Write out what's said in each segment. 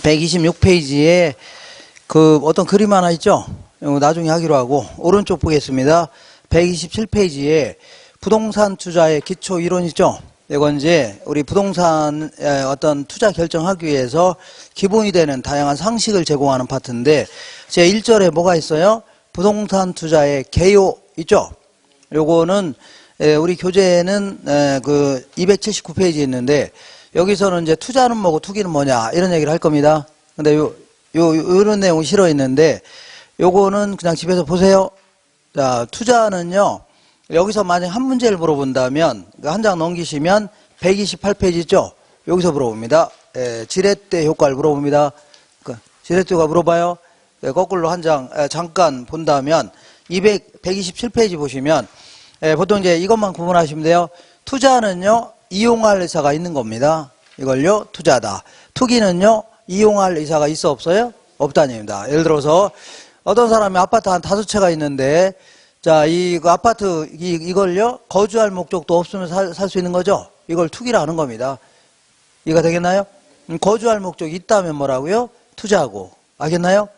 126페이지에 그 어떤 그림 하나 있죠? 이거 나중에 하기로 하고, 오른쪽 보겠습니다. 127페이지에 부동산 투자의 기초 이론 있죠? 이건 이제 우리 부동산 어떤 투자 결정하기 위해서 기본이 되는 다양한 상식을 제공하는 파트인데, 제 1절에 뭐가 있어요? 부동산 투자의 개요 있죠? 요거는 우리 교재에는 그 279페이지에 있는데, 여기서는 이제 투자는 뭐고 투기는 뭐냐 이런 얘기를 할 겁니다. 근데 요런 내용이 실어 있는데, 요거는 그냥 집에서 보세요. 자, 투자는요, 여기서 만약 한 문제를 물어본다면 한 장 넘기시면 128페이지 있죠? 여기서 물어봅니다. 지렛대 효과를 물어봅니다. 지렛대 효과 물어봐요. 거꾸로 한 장 잠깐 본다면 127페이지 보시면 보통 이제 이것만 구분하시면 돼요. 투자는요, 이용할 의사가 있는 겁니다. 이걸요, 투자다. 투기는요, 이용할 의사가 있어 없어요? 없다는 얘기입니다. 예를 들어서 어떤 사람이 아파트 한 5채가 있는데, 자, 이 아파트 이걸요, 거주할 목적도 없으면 살 수 있는 거죠? 이걸 투기라 하는 겁니다. 이해가 되겠나요? 거주할 목적이 있다면 뭐라고요? 투자하고. 알겠나요?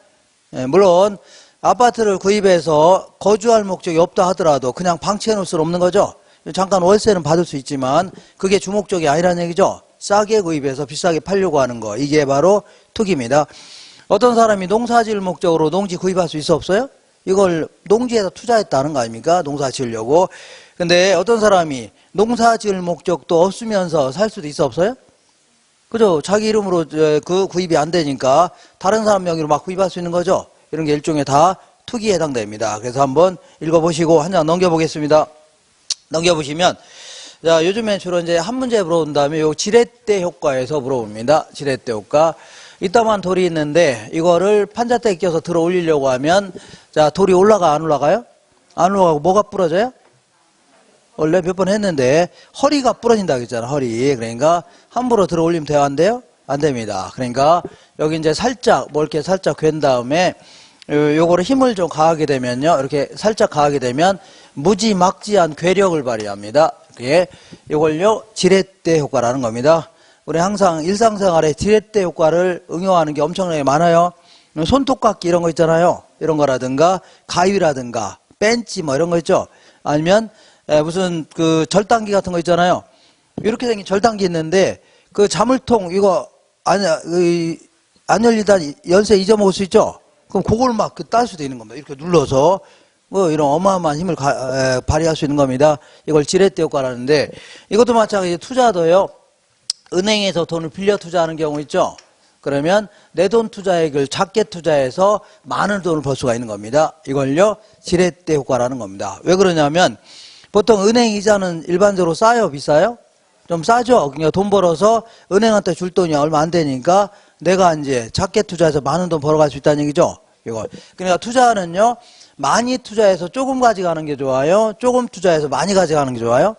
물론 아파트를 구입해서 거주할 목적이 없다 하더라도 그냥 방치해 놓을 수는 없는 거죠. 잠깐 월세는 받을 수 있지만 그게 주목적이 아니라는 얘기죠. 싸게 구입해서 비싸게 팔려고 하는 거, 이게 바로 투기입니다. 어떤 사람이 농사지을 목적으로 농지 구입할 수 있어 없어요? 이걸 농지에다 투자했다는 거 아닙니까? 농사 지으려고. 근데 어떤 사람이 농사 지을 목적도 없으면서 살 수도 있어 없어요? 그죠? 자기 이름으로 그 구입이 안 되니까 다른 사람 명의로 막 구입할 수 있는 거죠? 이런 게 일종의 다 투기에 해당됩니다. 그래서 한번 읽어보시고 한 장 넘겨보겠습니다. 넘겨보시면, 자, 요즘에 주로 이제 한 문제 물어본 다음에 요 지렛대 효과에서 물어봅니다. 지렛대 효과. 이따만 돌이 있는데 이거를 판자대에 껴서 들어 올리려고 하면, 자, 돌이 올라가 안 올라가요? 안 올라가고 뭐가 부러져요? 원래 몇 번 했는데 허리가 부러진다고 했잖아, 허리. 그러니까 함부로 들어 올리면 돼요, 안 돼요? 안 됩니다. 그러니까 여기 이제 살짝 뭐 이렇게 살짝 괜 다음에 요거를 힘을 좀 가하게 되면요, 이렇게 살짝 가하게 되면 무지막지한 괴력을 발휘합니다. 그게 요걸요, 지렛대 효과라는 겁니다. 우리 항상 일상생활에 지렛대 효과를 응용하는 게 엄청나게 많아요. 손톱깎이 이런 거 있잖아요. 이런 거라든가 가위라든가 벤치 뭐 이런 거 있죠. 아니면 무슨 그 절단기 같은 거 있잖아요. 이렇게 생긴 절단기 있는데 그 자물통 이거 안 열리다 열쇠 잊어먹을 수 있죠. 그럼 그걸 막 딸 수도 있는 겁니다. 이렇게 눌러서 뭐 이런 어마어마한 힘을 발휘할 수 있는 겁니다. 이걸 지렛대 효과라는데, 이것도 마찬가지. 투자도요, 은행에서 돈을 빌려 투자하는 경우 있죠. 그러면 내 돈 투자액을 작게 투자해서 많은 돈을 벌 수가 있는 겁니다. 이걸요, 지렛대 효과라는 겁니다. 왜 그러냐면 보통 은행 이자는 일반적으로 싸요, 비싸요? 좀 싸죠. 그러니까 돈 벌어서 은행한테 줄 돈이 얼마 안 되니까 내가 이제 작게 투자해서 많은 돈 벌어갈 수 있다는 얘기죠. 이거. 그러니까 투자는요, 많이 투자해서 조금 가져가는 게 좋아요? 조금 투자해서 많이 가져가는 게 좋아요?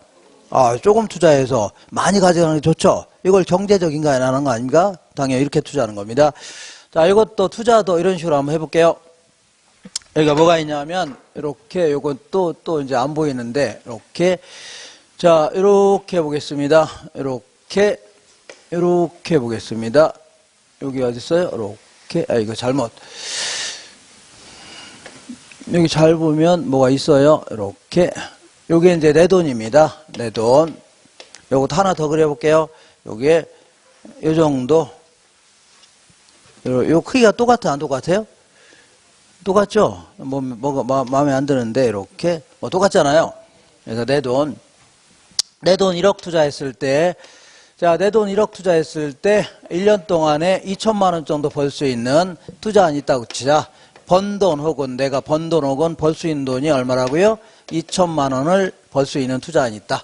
조금 투자해서 많이 가져가는 게 좋죠. 이걸 경제적 인간이 하는 거 아닙니까? 당연히 이렇게 투자하는 겁니다. 자, 이것도 투자도 이런 식으로 한번 해볼게요. 여기가 뭐가 있냐면, 이렇게, 요건 또 이제 안 보이는데, 이렇게. 자, 이렇게 보겠습니다. 이렇게 보겠습니다. 여기 어디 있어요? 이렇게. 이거 잘못. 여기 잘 보면 뭐가 있어요? 이렇게. 요게 이제 내 돈입니다. 내 돈. 요것도 하나 더 그려볼게요. 요게, 요 정도. 요 크기가 똑같아, 안 똑같아요? 똑같죠? 뭐가 마음에 안 드는데, 이렇게. 뭐 똑같잖아요. 그래서 내 돈 1억 투자했을 때, 자, 내 돈 1억 투자했을 때 1년 동안에 2천만 원 정도 벌 수 있는 투자안이 있다고 치자. 번 돈 혹은 내가 번 돈 혹은 벌 수 있는 돈이 얼마라고요? 2천만 원을 벌 수 있는 투자안이 있다.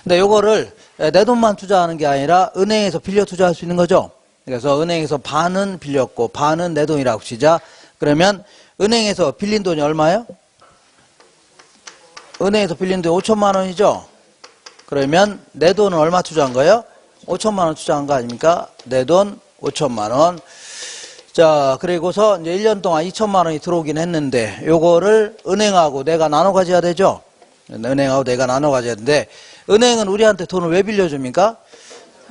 근데 요거를 내 돈만 투자하는 게 아니라 은행에서 빌려 투자할 수 있는 거죠. 그래서 은행에서 반은 빌렸고 반은 내 돈이라고 치자. 그러면 은행에서 빌린 돈이 얼마예요? 은행에서 빌린 돈이 5천만 원이죠. 그러면 내 돈은 얼마 투자한 거예요? 5천만 원 투자한 거 아닙니까? 내 돈 5천만 원. 자, 그리고서 이제 1년 동안 2천만 원이 들어오긴 했는데, 요거를 은행하고 내가 나눠 가져야 되죠? 은행하고 내가 나눠 가져야 되는데, 은행은 우리한테 돈을 왜 빌려줍니까?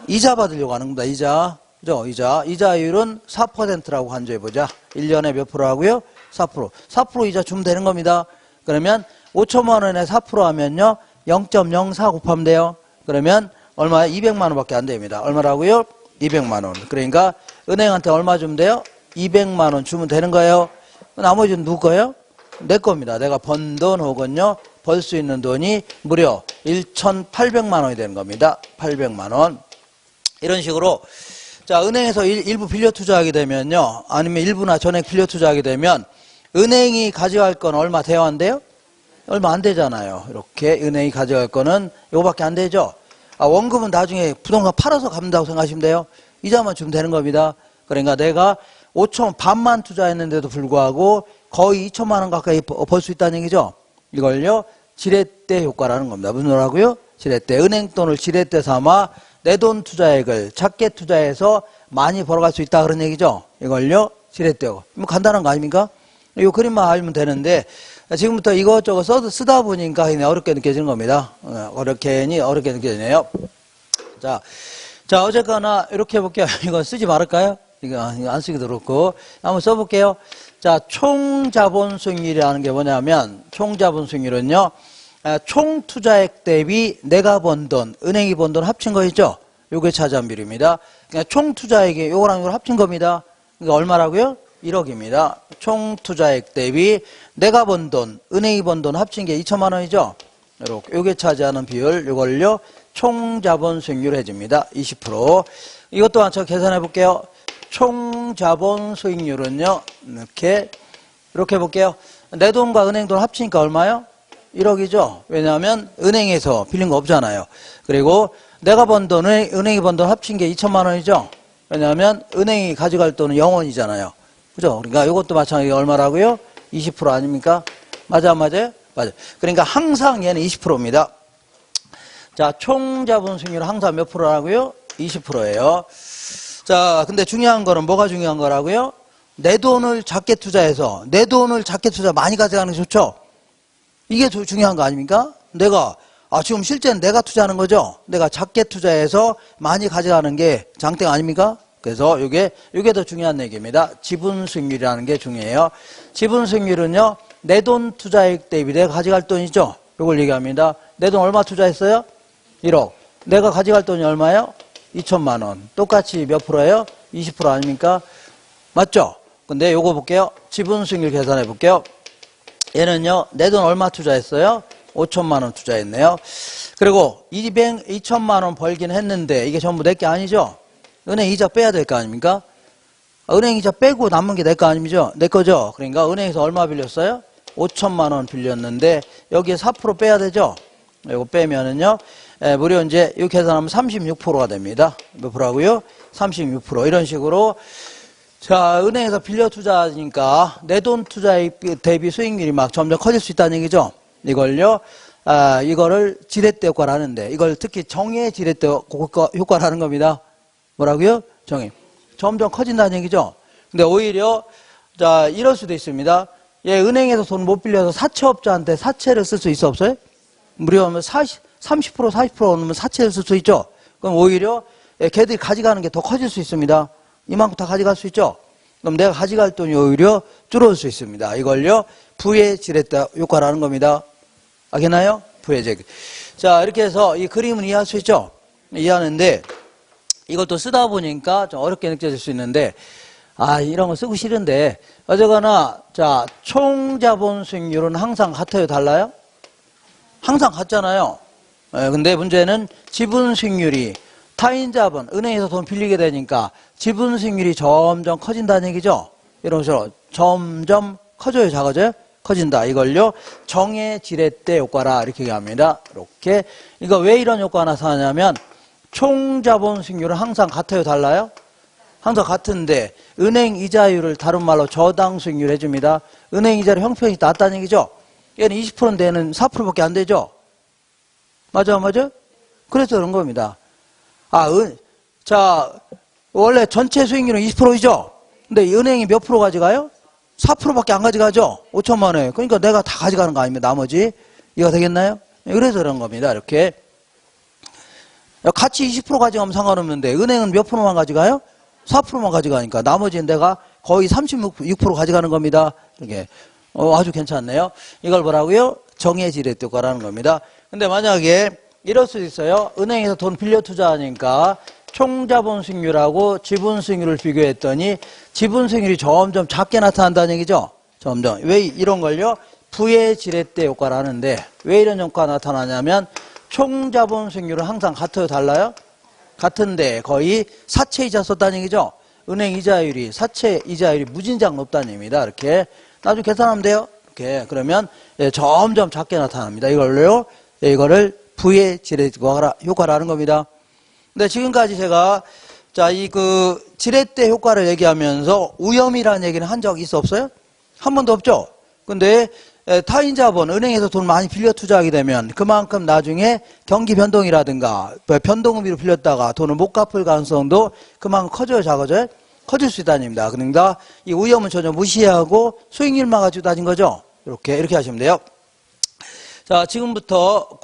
이자 받으려고 하는 겁니다. 이자 그죠? 이자율은 4%라고 간주해보자. 1년에 몇 프로 하고요? 4%. 4% 이자 주면 되는 겁니다. 그러면 5천만 원에 4% 하면요. 0.04 곱하면 돼요. 그러면 얼마야? 200만 원밖에 안 됩니다. 얼마라고요? 200만 원. 그러니까 은행한테 얼마 주면 돼요? 200만 원 주면 되는 거예요. 나머지는 누구 거예요? 내 겁니다. 내가 번 돈 혹은요. 벌 수 있는 돈이 무려 1,800만 원이 되는 겁니다. 800만 원. 이런 식으로 자, 은행에서 일부 빌려 투자하게 되면요. 아니면 일부나 전액 빌려 투자하게 되면 은행이 가져갈 건 얼마 돼야 한대요? 얼마 안 되잖아요. 이렇게 은행이 가져갈 거는 요거밖에 안 되죠. 원금은 나중에 부동산 팔아서 갚는다고 생각하시면 돼요. 이자만 주면 되는 겁니다. 그러니까 내가 5천 반만 투자했는데도 불구하고 거의 2천만 원 가까이 벌 수 있다는 얘기죠. 이걸요. 지렛대 효과라는 겁니다. 무슨 소리라고요? 지렛대. 은행 돈을 지렛대 삼아 내 돈 투자액을 작게 투자해서 많이 벌어갈 수 있다 그런 얘기죠. 이걸요. 지렛대고. 뭐 간단한 거 아닙니까? 이 그림만 알면 되는데 지금부터 이것저것 쓰다 보니까 그냥 어렵게 느껴지는 겁니다. 어렵게 느껴지네요. 자, 어쨌거나 이렇게 해볼게요. 이거 쓰지 말을까요? 이거 안 쓰기도 그렇고. 한번 써볼게요. 자, 총자본 수익률이라는 게 뭐냐면, 총자본 수익률은요, 총 투자액 대비 내가 번 돈, 은행이 번 돈 합친 거 있죠? 요게 차지한 비율입니다. 그러니까 총 투자액이 요거랑 요걸 합친 겁니다. 그러니까 얼마라고요? 1억입니다. 총 투자액 대비 내가 번 돈, 은행이 번 돈 합친 게 2천만 원이죠? 이렇게 요게 차지하는 비율, 요걸요, 총자본 수익률 해줍니다. 20%. 이것 또한 저 계산해 볼게요. 총자본 수익률은요, 이렇게 볼게요. 내 돈과 은행 돈 합치니까 얼마요? 1억이죠? 왜냐하면 은행에서 빌린 거 없잖아요. 그리고 내가 번 돈을 은행이 번 돈 합친 게 2천만 원이죠? 왜냐하면 은행이 가져갈 돈은 0원이잖아요. 그죠? 그러니까 이것도 마찬가지 얼마라고요? 20% 아닙니까? 맞아, 안 맞아요? 맞아요. 그러니까 항상 얘는 20%입니다. 자, 총자본 수익률 항상 몇 프로라고요? 20%예요. 자, 근데 중요한 거는 뭐가 중요한 거라고요? 내 돈을 작게 투자해서 내 돈을 작게 투자 많이 가져가는 게 좋죠? 이게 중요한 거 아닙니까? 지금 실제는 내가 투자하는 거죠? 내가 작게 투자해서 많이 가져가는 게 장땡 아닙니까? 그래서 요게 더 중요한 얘기입니다. 지분 수익률이라는 게 중요해요. 지분 수익률은요, 내 돈 투자액 대비 내가 가져갈 돈이죠? 요걸 얘기합니다. 내 돈 얼마 투자했어요? 1억. 내가 가져갈 돈이 얼마예요? 2천만 원. 똑같이 몇 프로예요? 20% 아닙니까? 맞죠? 근데 요거 볼게요. 지분 수익률 계산해 볼게요. 얘는요, 내 돈 얼마 투자했어요? 5천만 원 투자했네요. 그리고 2천만 원 벌긴 했는데 이게 전부 내 게 아니죠? 은행 이자 빼야 될 거 아닙니까? 은행 이자 빼고 남은 게 내 거 아니죠? 내 거죠? 그러니까 은행에서 얼마 빌렸어요? 5천만 원 빌렸는데 여기에 4% 빼야 되죠? 이거 빼면은요, 무려 이제 이렇게 계산하면 36%가 됩니다. 몇 프로라고요? 36%. 이런 식으로 자, 은행에서 빌려 투자하니까 내 돈 투자 대비 수익률이 막 점점 커질 수 있다는 얘기죠. 이걸요, 이거를 지렛대 효과를 하는데, 이걸 특히 정의 지렛대 효과를 하는 겁니다. 뭐라고요? 정의. 점점 커진다는 얘기죠. 근데 오히려, 자, 이럴 수도 있습니다. 은행에서 돈 못 빌려서 사채업자한테 사채를 쓸 수 있어, 없어요? 무려 30%, 40% 넣으면 사채를 쓸 수 있죠. 그럼 오히려 걔들이 가져가는 게 더 커질 수 있습니다. 이만큼 다 가져갈 수 있죠. 그럼 내가 가져갈 돈이 오히려 줄어들 수 있습니다. 이걸요, 부의 지렛대 효과라는 겁니다. 알겠나요? 부의 제. 자, 이렇게 해서 이 그림은 이해할 수 있죠? 이해하는데, 이것도 쓰다 보니까 좀 어렵게 느껴질 수 있는데, 이런 거 쓰고 싫은데, 어쨌거나, 자, 총자본 수익률은 항상 같아요? 달라요? 항상 같잖아요. 근데 문제는 지분 수익률이 타인자본, 은행에서 돈 빌리게 되니까 지분 수익률이 점점 커진다는 얘기죠. 이런 식으로 점점 커져요, 작아져요? 커진다. 이걸요, 정의 지렛대 효과라 이렇게 얘기합니다. 이렇게. 이거 왜 이런 효과가 나타나냐면 총자본 수익률은 항상 같아요, 달라요? 항상 같은데 은행 이자율을 다른 말로 저당 수익률 해줍니다. 은행 이자율 형편이 낮다는 얘기죠. 얘는 20%인데 얘는 4%밖에 안 되죠. 맞아? 그래서 그런 겁니다. 자, 원래 전체 수익률은 20%이죠? 근데 은행이 몇 프로 가져가요? 4%밖에 안 가져가죠? 5천만 원에. 그러니까 내가 다 가져가는 거 아닙니까? 나머지. 이해가 되겠나요? 그래서 그런 겁니다. 이렇게. 같이 20% 가져가면 상관없는데, 은행은 몇 프로만 가져가요? 4%만 가져가니까 나머지는 내가 거의 36% 가져가는 겁니다. 이렇게 아주 괜찮네요. 이걸 뭐라고요? 정의 지렛대 효과라는 겁니다. 근데 만약에 이럴 수도 있어요. 은행에서 돈 빌려 투자하니까 총자본 수익률하고 지분 수익률을 비교했더니 지분 수익률이 점점 작게 나타난다는 얘기죠. 점점. 왜 이런 걸요? 부의 지렛대 효과를 하는데 왜 이런 효과가 나타나냐면 총자본 수익률은 항상 같아요? 달라요? 같은데 거의 사채 이자 썼다는 얘기죠. 은행 이자율이 사채 이자율이 무진장 높다는 얘기입니다. 이렇게 나중에 계산하면 돼요. 이렇게 그러면 점점 작게 나타납니다. 이걸로요. 이거를 부의 지렛대 효과라는 겁니다. 근데 지금까지 제가 이 지렛대 효과를 얘기하면서 위험이라는 얘기는 한 적 있어 없어요? 한 번도 없죠. 근데 타인 자본, 은행에서 돈 많이 빌려 투자하게 되면 그만큼 나중에 경기 변동이라든가 변동의미로 빌렸다가 돈을 못 갚을 가능성도 그만큼 커져요, 작아져요? 커질 수 있다는 얘기입니다. 그러니까 이 위험은 전혀 무시하고 수익률만 가지고 따진 거죠. 이렇게 하시면 돼요. 자, 지금부터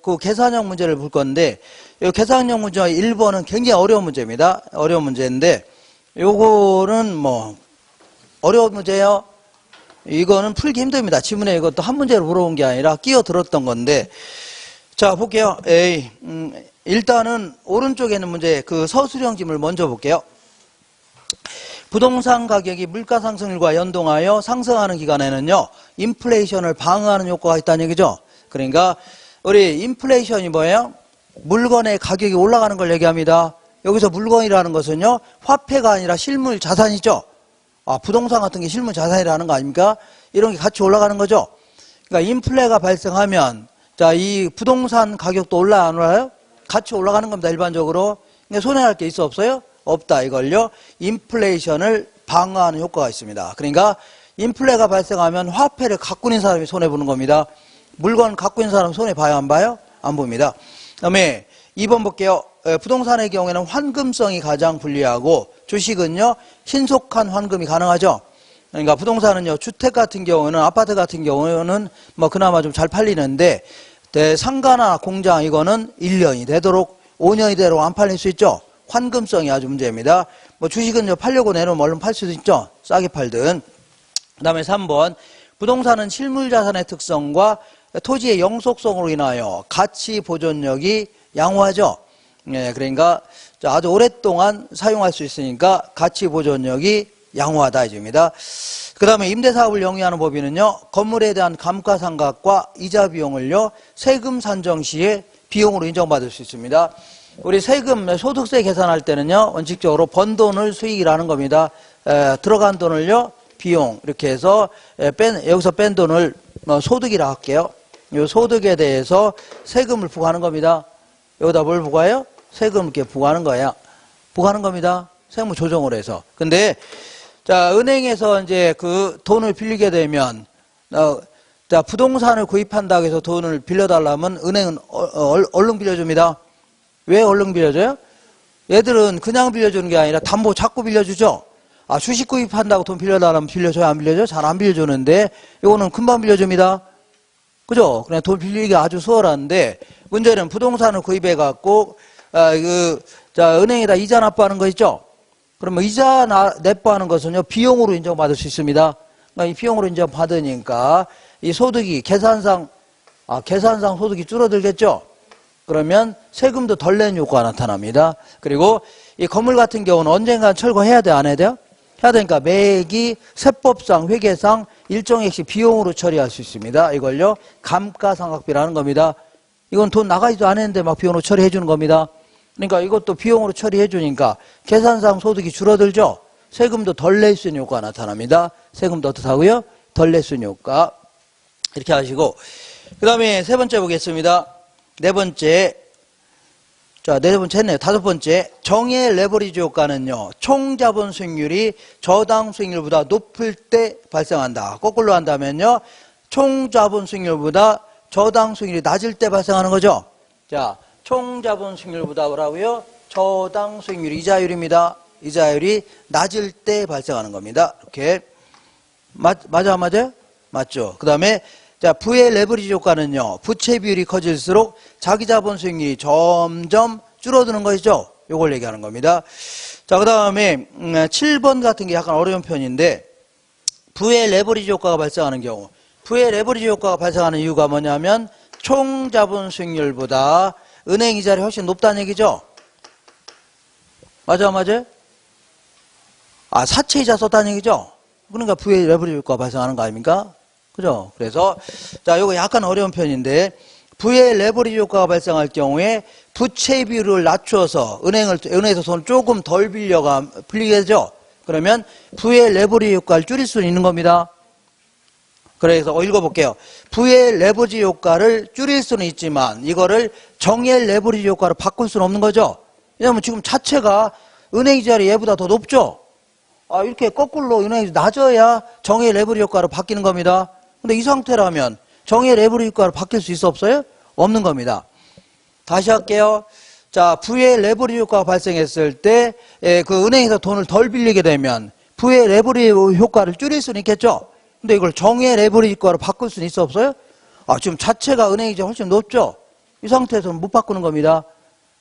그 계산형 문제를 볼 건데, 이 계산형 문제 1번은 굉장히 어려운 문제입니다. 어려운 문제인데, 요거는 어려운 문제예요. 이거는 풀기 힘듭니다. 지문에 이것도 한 문제로 물어본 게 아니라 끼어 들었던 건데, 자, 볼게요. 일단은 오른쪽에 있는 문제, 그 서술형 지문을 먼저 볼게요. 부동산 가격이 물가 상승률과 연동하여 상승하는 기간에는요, 인플레이션을 방어하는 효과가 있다는 얘기죠. 그러니까 우리 인플레이션이 뭐예요? 물건의 가격이 올라가는 걸 얘기합니다. 여기서 물건이라는 것은요, 화폐가 아니라 실물 자산이죠. 부동산 같은 게 실물 자산이라는 거 아닙니까? 이런 게 같이 올라가는 거죠. 그러니까 인플레가 발생하면 이 부동산 가격도 올라요, 안 올라요? 같이 올라가는 겁니다. 일반적으로. 그러니까 손해할 게 있어 없어요? 없다. 이걸요. 인플레이션을 방어하는 효과가 있습니다. 그러니까 인플레가 발생하면 화폐를 갖고 있는 사람이 손해보는 겁니다. 물건 갖고 있는 사람은 손해봐요, 안 봐요? 안 봅니다. 그 다음에 2번 볼게요. 부동산의 경우에는 환금성이 가장 불리하고 주식은요, 신속한 환금이 가능하죠. 그러니까 부동산은요, 주택 같은 경우는, 아파트 같은 경우는 그나마 좀 잘 팔리는데, 상가나 공장 이거는 1년이 되도록 5년이 되도록 안 팔릴 수 있죠. 환금성이 아주 문제입니다. 주식은 팔려고 내놓으면 얼른 팔 수도 있죠. 싸게 팔든. 그 다음에 3번. 부동산은 실물 자산의 특성과 토지의 영속성으로 인하여 가치 보존력이 양호하죠. 그러니까 아주 오랫동안 사용할 수 있으니까 가치 보존력이 양호하다 이겁니다. 그 다음에 임대사업을 영위하는 법인은요, 건물에 대한 감가상각과 이자 비용을요, 세금 산정 시에 비용으로 인정받을 수 있습니다. 우리 세금, 소득세 계산할 때는요, 원칙적으로 번 돈을 수익이라는 겁니다. 들어간 돈을요, 비용, 이렇게 해서 여기서 뺀 돈을 소득이라 할게요. 이 소득에 대해서 세금을 부과하는 겁니다. 여기다 뭘 부과해요? 세금을 이렇게 부과하는 거야. 부과하는 겁니다. 세금 조정을 해서. 근데, 은행에서 이제 그 돈을 빌리게 되면, 부동산을 구입한다고 해서 돈을 빌려달라면 은행은 얼른 빌려줍니다. 왜 얼른 빌려줘요? 얘들은 그냥 빌려주는 게 아니라 담보 자꾸 빌려주죠. 주식 구입한다고 돈 빌려달라면 빌려줘요? 안 빌려줘요? 잘 안 빌려주는데, 이거는 금방 빌려줍니다. 그죠? 그냥 돈 빌리기가 아주 수월한데, 문제는 부동산을 구입해갖고, 은행에다 이자 납부하는 거 있죠? 그러면 이자 납부하는 것은요, 비용으로 인정받을 수 있습니다. 그러니까 이 비용으로 인정받으니까, 이 소득이, 계산상 소득이 줄어들겠죠? 그러면 세금도 덜 내는 효과가 나타납니다. 그리고 이 건물 같은 경우는 언젠간 철거해야 돼, 안 해야 돼요? 해야 되니까 매기 세법상, 회계상 일정액씩 비용으로 처리할 수 있습니다. 이걸요, 감가상각비라는 겁니다. 이건 돈 나가지도 않았는데 막 비용으로 처리해 주는 겁니다. 그러니까 이것도 비용으로 처리해 주니까 계산상 소득이 줄어들죠? 세금도 덜 낼 수 있는 효과가 나타납니다. 세금도 어떻다고요? 덜 낼 수 있는 효과. 이렇게 하시고. 그 다음에 세 번째 보겠습니다. 네 번째 했네요. 다섯 번째, 정의 레버리지 효과는요, 총 자본 수익률이 저당 수익률보다 높을 때 발생한다. 거꾸로 한다면요, 총 자본 수익률보다 저당 수익률이 낮을 때 발생하는 거죠. 총 자본 수익률보다 뭐라고요? 저당 수익률이 이자율입니다. 이자율이 낮을 때 발생하는 겁니다. 이렇게. 맞아, 안 맞아요? 맞죠. 그 다음에 부의 레버리지 효과는요, 부채 비율이 커질수록 자기 자본 수익률이 점점 줄어드는 것이죠. 요걸 얘기하는 겁니다. 자, 그 다음에 7번 같은 게 약간 어려운 편인데 부의 레버리지 효과가 발생하는 경우, 부의 레버리지 효과가 발생하는 이유가 뭐냐면 총 자본 수익률보다 은행 이자율이 훨씬 높다는 얘기죠. 맞아요? 사채 이자 썼다는 얘기죠. 그러니까 부의 레버리지 효과가 발생하는 거 아닙니까? 그죠? 그래서 자, 요거 약간 어려운 편인데 부의 레버리지 효과가 발생할 경우에 부채 비율을 낮춰서 은행에서 돈 조금 덜 빌리게 되죠. 그러면 부의 레버리지 효과를 줄일 수는 있는 겁니다. 그래서 읽어볼게요. 부의 레버리지 효과를 줄일 수는 있지만 이거를 정의 레버리지 효과로 바꿀 수는 없는 거죠. 왜냐하면 지금 자체가 은행 이자율이 얘보다 더 높죠. 이렇게 거꾸로 은행이 낮아야 정의 레버리지 효과로 바뀌는 겁니다. 근데 이 상태라면 정의 레버리지 효과로 바뀔 수 있어 없어요? 없는 겁니다. 다시 할게요. 자, 부의 레버리지 효과가 발생했을 때 그 은행에서 돈을 덜 빌리게 되면 부의 레버리지 효과를 줄일 수는 있겠죠. 근데 이걸 정의 레버리지 효과로 바꿀 수는 있어 없어요? 지금 자체가 은행 이자 훨씬 높죠. 이 상태에서는 못 바꾸는 겁니다.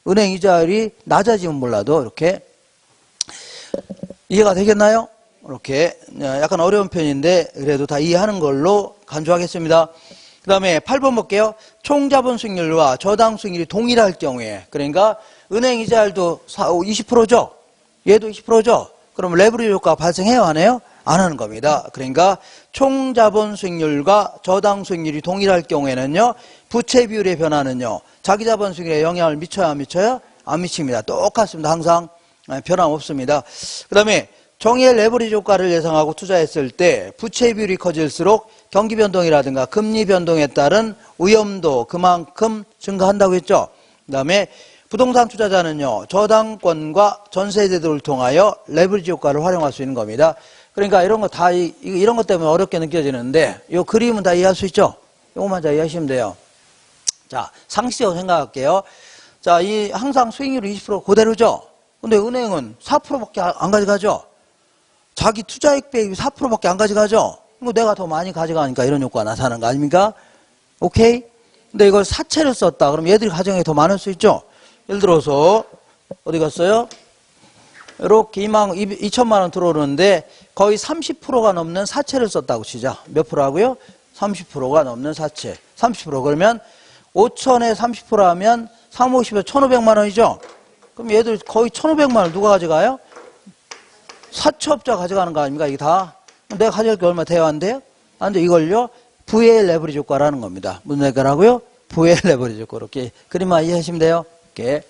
은행 이자율이 낮아지면 몰라도 이렇게 이해가 되겠나요? 이렇게 약간 어려운 편인데 그래도 다 이해하는 걸로 간주하겠습니다. 그 다음에 8번 볼게요. 총 자본 수익률과 저당 수익률이 동일할 경우에, 그러니까 은행 이자율도 20%죠? 얘도 20%죠? 그럼 레버리지 효과가 발생해요? 안 해요? 안 하는 겁니다. 그러니까 총 자본 수익률과 저당 수익률이 동일할 경우에는요, 부채 비율의 변화는요, 자기 자본 수익률에 영향을 미쳐요? 안 미쳐요? 안 미칩니다. 똑같습니다. 항상 변함없습니다. 그 다음에 정의 레버리지 효과를 예상하고 투자했을 때 부채 비율이 커질수록 경기 변동이라든가 금리 변동에 따른 위험도 그만큼 증가한다고 했죠. 그 다음에 부동산 투자자는요, 저당권과 전세 제도를 통하여 레버리지 효과를 활용할 수 있는 겁니다. 그러니까 이런 거 다, 이런 것 때문에 어렵게 느껴지는데, 이 그림은 다 이해할 수 있죠? 이것만 잘 이해하시면 돼요. 자, 상식적으로 생각할게요. 자, 항상 수익률이 20% 그대로죠? 근데 은행은 4%밖에 안 가져가죠? 자기 투자액 비율이 4%밖에 안 가져가죠? 내가 더 많이 가져가니까 이런 효과가 나타나는 거 아닙니까? 오케이? 근데 이걸 사채를 썼다. 그럼 얘들이 가져가는 게 더 많을 수 있죠? 예를 들어서, 어디 갔어요? 이렇게 2천만 원 들어오는데 거의 30%가 넘는 사채를 썼다고 치자. 몇 프로라고요? 30%가 넘는 사채. 30%. 그러면 5천에 30% 하면 3, 50에 1,500만 원이죠? 그럼 얘들 거의 1,500만 원 누가 가져가요? 사채업자 가져가는 거 아닙니까? 이게 다. 내가 가져갈 게 얼마 돼야 안 돼요? 안 돼. 이걸요, 부의 레버리지 효과라는 겁니다. 무슨 효과라고요? 부의 레버리지 효과. 이렇게 그림만 이해하시면 돼요. 이렇게.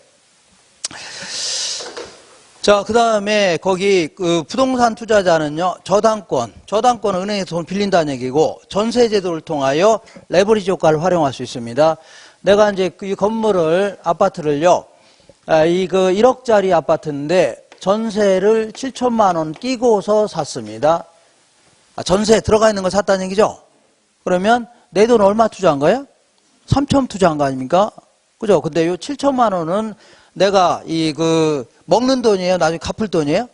자, 그 다음에 거기 부동산 투자자는요, 저당권은 은행에서 돈 빌린다는 얘기고, 전세 제도를 통하여 레버리지 효과를 활용할 수 있습니다. 내가 이제 이 건물을, 아파트를요, 1억짜리 아파트인데, 전세를 7천만 원 끼고서 샀습니다. 전세에 들어가 있는 걸 샀다는 얘기죠? 그러면 내 돈 얼마 투자한 거예요? 3천 투자한 거 아닙니까? 그죠? 근데 요 7천만 원은 내가 먹는 돈이에요? 나중에 갚을 돈이에요?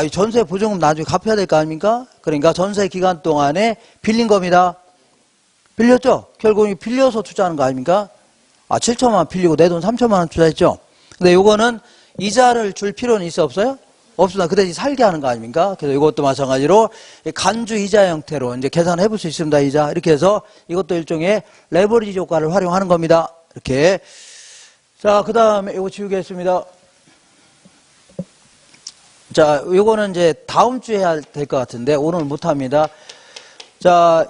이 전세 보증금 나중에 갚아야 될 거 아닙니까? 그러니까 전세 기간 동안에 빌린 겁니다. 빌렸죠? 결국 빌려서 투자하는 거 아닙니까? 7천만 원 빌리고 내 돈 3천만 원 투자했죠? 근데 요거는 이자를 줄 필요는 있어 없어요? 없습니다. 그 대신 살게 하는 거 아닙니까? 그래서 이것도 마찬가지로 간주 이자 형태로 이제 계산해 볼 수 있습니다. 이자. 이렇게 해서 이것도 일종의 레버리지 효과를 활용하는 겁니다. 이렇게. 자, 그 다음에 이거 지우겠습니다. 자, 요거는 이제 다음 주에 해야 될 것 같은데 오늘 못 합니다. 자,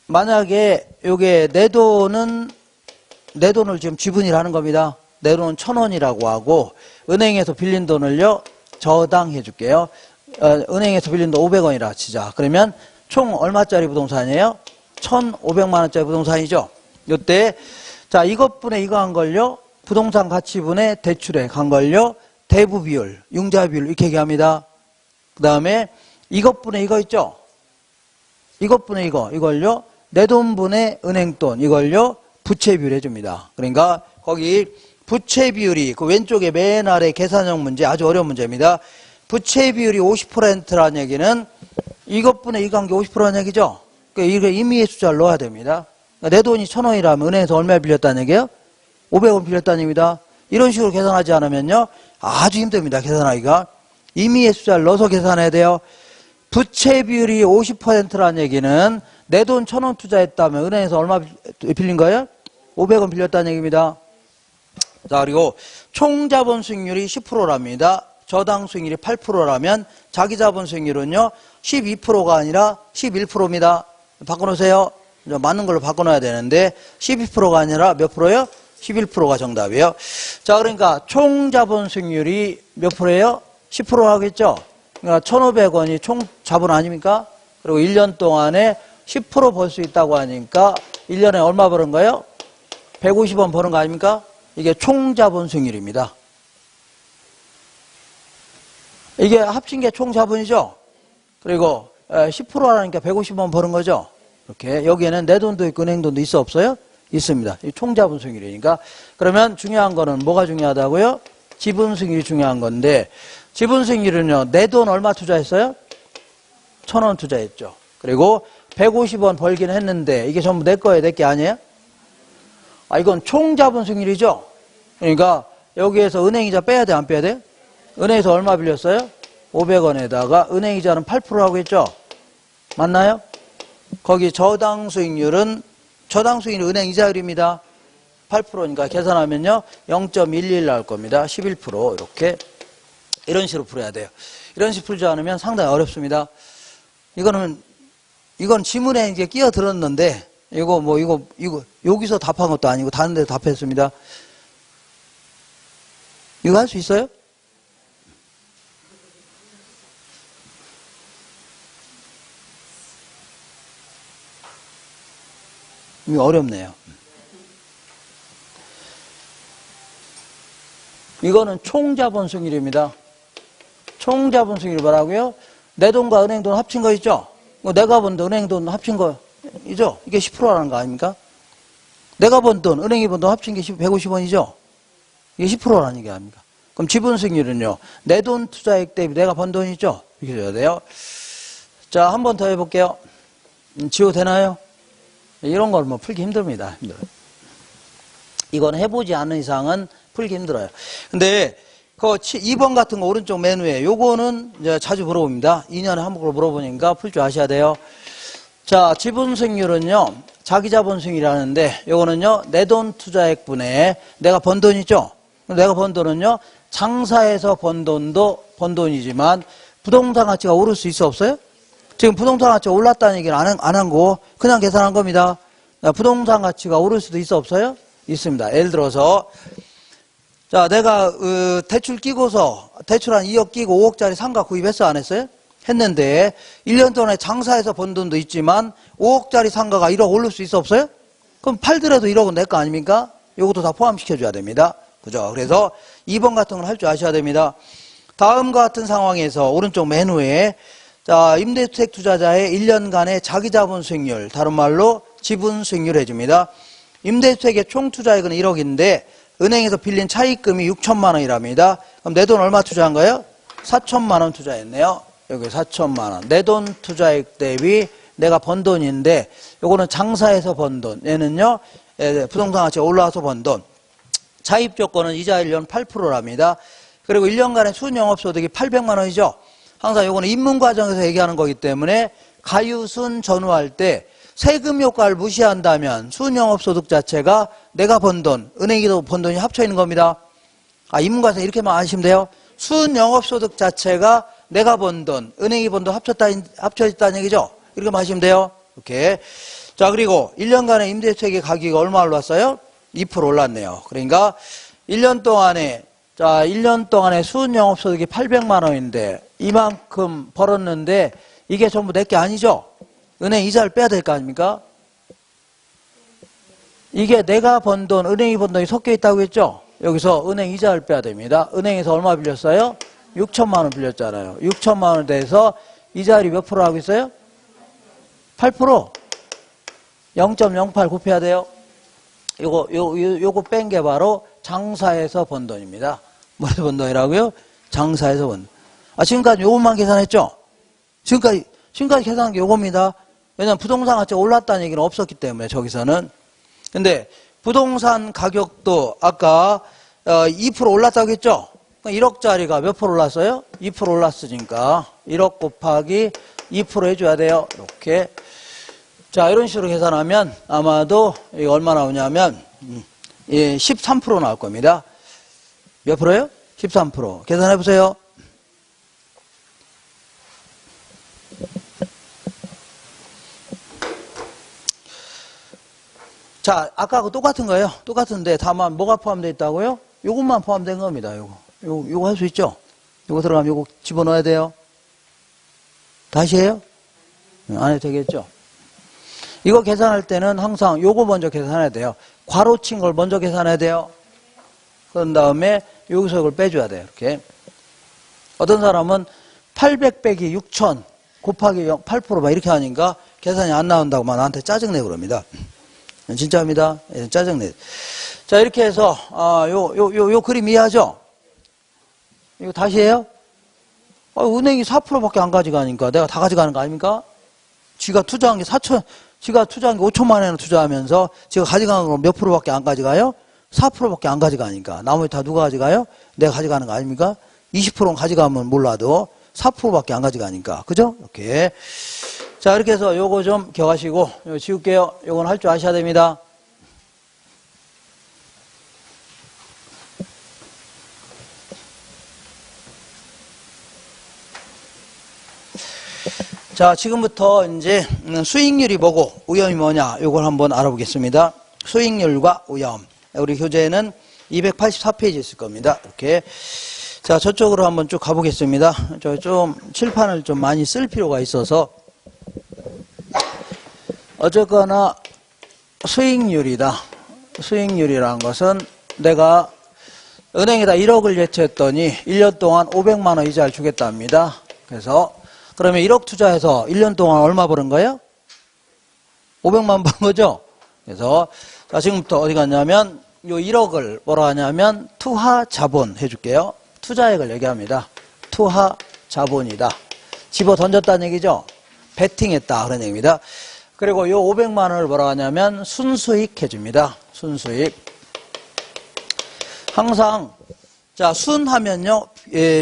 만약에 요게 내 돈을 지금 지분이라 하는 겁니다. 내 돈은 1,000원이라고 하고 은행에서 빌린 돈을요 저당해 줄게요. 은행에서 빌린 돈 500원이라 치자. 그러면 총 얼마짜리 부동산이에요? 1,500만 원짜리 부동산이죠. 요때 자, 이것분의 이거 한 걸요, 부동산 가치분의 대출액 한 걸요, 대부 비율, 융자 비율 이렇게 얘기합니다. 그 다음에 이것분의 이거 있죠? 이것분의 이걸요, 내 돈분의 은행돈 이걸요, 부채 비율 해줍니다. 그러니까 거기 부채 비율이 그 왼쪽에 맨 아래 계산형 문제, 아주 어려운 문제입니다. 부채 비율이 50%라는 얘기는 이것분의 이거 한 게 50%라는 얘기죠? 그러니까 이거 임의의 숫자를 넣어야 됩니다. 내 돈이 1,000원이라면 은행에서 얼마 빌렸다는 얘기예요? 500원 빌렸다는 얘기입니다. 이런 식으로 계산하지 않으면요. 아주 힘듭니다. 계산하기가. 임의의 숫자를 넣어서 계산해야 돼요. 부채 비율이 50%라는 얘기는 내 돈 1,000원 투자했다면 은행에서 얼마 빌린 거예요? 500원 빌렸다는 얘기입니다. 자, 그리고 총 자본 수익률이 10%랍니다. 저당 수익률이 8%라면 자기 자본 수익률은요 12%가 아니라 11%입니다. 바꿔놓으세요. 맞는 걸로 바꿔놔야 되는데 12%가 아니라 몇 프로요? 11%가 정답이에요. 자, 그러니까 총 자본 수익률이 몇 프로예요? 10% 하겠죠? 그러니까 1,500원이 총 자본 아닙니까? 그리고 1년 동안에 10% 벌 수 있다고 하니까 1년에 얼마 버는 거예요? 150원 버는 거 아닙니까? 이게 총 자본 수익률입니다. 이게 합친 게 총 자본이죠? 그리고 10%라니까 150원 버는 거죠? 이렇게. 여기에는 내 돈도 있고 은행 돈도 있어 없어요? 있습니다. 이 총 자본 수익률이니까. 그러면 중요한 거는 뭐가 중요하다고요? 지분 수익률이 중요한 건데, 지분 수익률은요, 내 돈 얼마 투자했어요? 1,000원 투자했죠. 그리고 150원 벌긴 했는데, 이게 전부 내 거예요? 내 게 아니에요? 아, 이건 총 자본 수익률이죠? 그러니까 여기에서 은행이자 빼야 돼, 안 빼야 돼? 은행에서 얼마 빌렸어요? 500원에다가 은행이자는 8% 하고 있죠? 맞나요? 거기 저당 수익률이 은행 이자율입니다. 8%니까 계산하면요 0.11 나올 겁니다. 11% 이렇게 이런 식으로 풀어야 돼요. 이런 식으로 풀지 않으면 상당히 어렵습니다. 이건 지문에 이제 끼어 들었는데 이거 여기서 답한 것도 아니고 다른 데서 답했습니다. 이거 할 수 있어요? 이거 어렵네요. 이거는 총자본 수익률입니다. 총자본 수익률이 뭐라고요? 내 돈과 은행 돈 합친 거 있죠? 내가 번 돈, 은행 돈 합친 거이죠? 이게 10%라는 거 아닙니까? 내가 번 돈, 은행이 번 돈 합친 게 150원이죠? 이게 10%라는 게 아닙니까? 그럼 지분 수익률은요, 내 돈 투자액 대비 내가 번 돈이죠? 이렇게 줘야 돼요. 자, 한 번 더 해볼게요. 지워 되나요? 이런 걸 뭐 풀기 힘듭니다. 힘들어요. 이건 해보지 않는 이상은 풀기 힘들어요. 근데 그 2번 같은 거 오른쪽 메뉴에 요거는 이제 자주 물어봅니다. 2년에 한 번 물어보니까 풀 줄 아셔야 돼요. 자, 지분 수익률은요, 자기 자본 수익률이라는데 요거는요, 내 돈 투자액분에 내가 번 돈이죠. 내가 번 돈은요, 장사해서 번 돈도 번 돈이지만 부동산 가치가 오를 수 있어 없어요? 지금 부동산 가치가 올랐다는 얘기는 안 한 거 그냥 계산한 겁니다. 부동산 가치가 오를 수도 있어 없어요? 있습니다. 예를 들어서 자, 내가 대출 끼고서 대출 한 2억 끼고 5억짜리 상가 구입했어 안 했어요? 했는데 1년 동안에 장사해서 번 돈도 있지만 5억짜리 상가가 1억 오를 수 있어 없어요? 그럼 팔더라도 1억은 내 거 아닙니까? 이것도 다 포함시켜줘야 됩니다. 그죠? 그래서 2번 같은 걸 할 줄 아셔야 됩니다. 다음과 같은 상황에서 오른쪽 메뉴에 자, 임대주택 투자자의 1년간의 자기 자본 수익률, 다른 말로 지분 수익률 해줍니다. 임대주택의 총 투자액은 1억인데 은행에서 빌린 차입금이 6천만 원이랍니다. 그럼 내 돈 얼마 투자한 거예요? 4천만 원 투자했네요. 여기 4천만 원. 내 돈 투자액 대비 내가 번 돈인데 요거는 장사해서 번 돈. 얘는요, 부동산 가치가 올라와서 번 돈. 차입 조건은 이자 1년 8%랍니다. 그리고 1년간의 순영업소득이 800만 원이죠. 항상 요거는 입문 과정에서 얘기하는 거기 때문에 가유순 전후할 때 세금 효과를 무시한다면 순영업소득 자체가 내가 번 돈, 은행이도 번 돈이 합쳐 있는 겁니다. 아, 입문 과정에서 이렇게만 아시면 돼요. 순영업소득 자체가 내가 번 돈, 은행이 번 돈 합쳐 있다는 얘기죠. 이렇게 마시면 돼요. 이렇게. 자, 그리고 1년간의 임대주택의 가격이 얼마 올랐어요? 2% 올랐네요. 그러니까 1년 동안에 자, 1년 동안에 순영업소득이 800만 원인데 이만큼 벌었는데 이게 전부 내 게 아니죠? 은행 이자를 빼야 될 거 아닙니까? 이게 내가 번 돈, 은행이 번 돈이 섞여 있다고 했죠? 여기서 은행 이자를 빼야 됩니다. 은행에서 얼마 빌렸어요? 6천만 원 빌렸잖아요. 6천만 원에 대해서 이자율이 몇 프로 하고 있어요? 8%? 0.08 곱해야 돼요. 요거 뺀 게 바로 장사해서 번 돈입니다. 뭐래서 번 돈이라고요? 장사해서 번 돈. 아, 지금까지 요것만 계산했죠? 지금까지 계산한 게 요겁니다. 왜냐면 부동산 가치가 올랐다는 얘기는 없었기 때문에, 저기서는. 근데 부동산 가격도 아까 2% 올랐다고 했죠? 1억짜리가 몇 프로 올랐어요? 2% 올랐으니까 1억 곱하기 2% 해줘야 돼요. 이렇게. 자, 이런 식으로 계산하면 아마도 이거 얼마 나오냐면 13% 나올 겁니다. 몇 프로요? 13%. 계산해 보세요. 자, 아까하고 똑같은 거예요. 똑같은데 다만 뭐가 포함되어 있다고요? 요것만 포함된 겁니다. 요거 할 수 있죠? 요거 들어가면 요거 집어넣어야 돼요. 다시 해요? 안 해도 되겠죠? 이거 계산할 때는 항상 요거 먼저 계산해야 돼요. 괄호 친 걸 먼저 계산해야 돼요. 그런 다음에 여기서 이걸 빼줘야 돼요. 이렇게. 어떤 사람은 800 빼기 6000 곱하기 8% 막 이렇게 하니까 계산이 안 나온다고 막 나한테 짜증내고 그럽니다. 진짜입니다. 짜증내. 자, 이렇게 해서, 요 그림 이해하죠? 이거 다시 해요? 은행이 4%밖에 안 가져가니까 내가 다 가져가는 거 아닙니까? 지가 투자한 게 5천만 원을 투자하면서 지가 가져가는 거 몇 프로밖에 안 가져가요? 4%밖에 안 가져가니까. 나머지 다 누가 가져가요? 내가 가져가는 거 아닙니까? 20%는 가져가면 몰라도 4%밖에 안 가져가니까. 그죠? 이렇게. 자, 이렇게 해서 요거 좀 기억하시고, 요거 지울게요. 요건 할 줄 아셔야 됩니다. 자, 지금부터 이제 수익률이 뭐고 위험이 뭐냐, 요걸 한번 알아보겠습니다. 수익률과 위험. 우리 교재에는 284페이지 있을 겁니다. 이렇게. 자, 저쪽으로 한번 쭉 가보겠습니다. 저 좀 칠판을 좀 많이 쓸 필요가 있어서. 어쨌거나 수익률이다. 수익률이라는 것은 내가 은행에다 1억을 예치했더니 1년 동안 500만 원 이자를 주겠답니다. 그래서 그러면 1억 투자해서 1년 동안 얼마 버는 거예요? 500만 원 버는 거죠? 그래서 자, 지금부터 어디 갔냐면 요 1억을 뭐라 하냐면 투하 자본 해줄게요. 투자액을 얘기합니다. 투하 자본이다. 집어 던졌다는 얘기죠? 베팅했다 그런 얘기입니다. 그리고 요 500만 원을 뭐라 하냐면 순수익 해줍니다. 순수익. 항상 자, 순하면요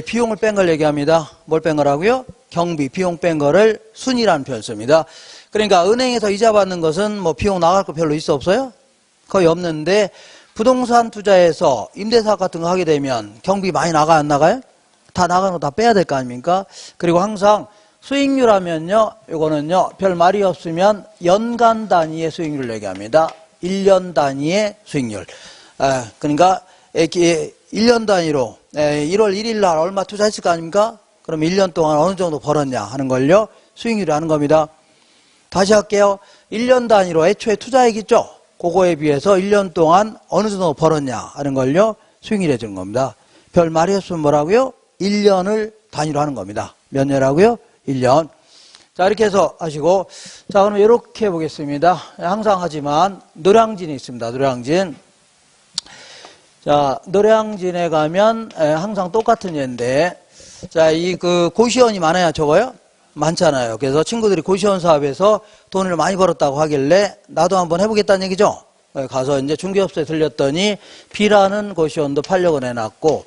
비용을 뺀 걸 얘기합니다. 뭘 뺀 거라고요? 경비, 비용 뺀 거를 순이라는 표현을 씁니다. 그러니까 은행에서 이자 받는 것은 뭐 비용 나갈 거 별로 있어 없어요? 거의 없는데 부동산 투자에서 임대사업 같은 거 하게 되면 경비 많이 나가 안 나가요? 다 나가는 거 다 빼야 될 거 아닙니까? 그리고 항상 수익률 하면요, 요거는요, 별 말이 없으면 연간 단위의 수익률을 얘기합니다. 1년 단위의 수익률. 그러니까 1년 단위로 1월 1일 날 얼마 투자했을 거 아닙니까? 그럼 1년 동안 어느 정도 벌었냐 하는 걸요, 수익률이 하는 겁니다. 다시 할게요. 1년 단위로 애초에 투자액 있죠? 그거에 비해서 1년 동안 어느 정도 벌었냐 하는 걸요, 수익률이 해주는 겁니다. 별 말이 없으면 뭐라고요? 1년을 단위로 하는 겁니다. 몇 년이라고요? 1년. 자, 이렇게 해서 하시고, 자, 그럼 이렇게 보겠습니다. 항상 하지만 노량진이 있습니다. 노량진. 자, 노량진에 가면 항상 똑같은 예인데, 자, 고시원이 많아야 적어요? 많잖아요. 그래서 친구들이 고시원 사업에서 돈을 많이 벌었다고 하길래 나도 한번 해보겠다는 얘기죠. 가서 이제 중개업소에 들렸더니 B라는 고시원도 팔려고 내놨고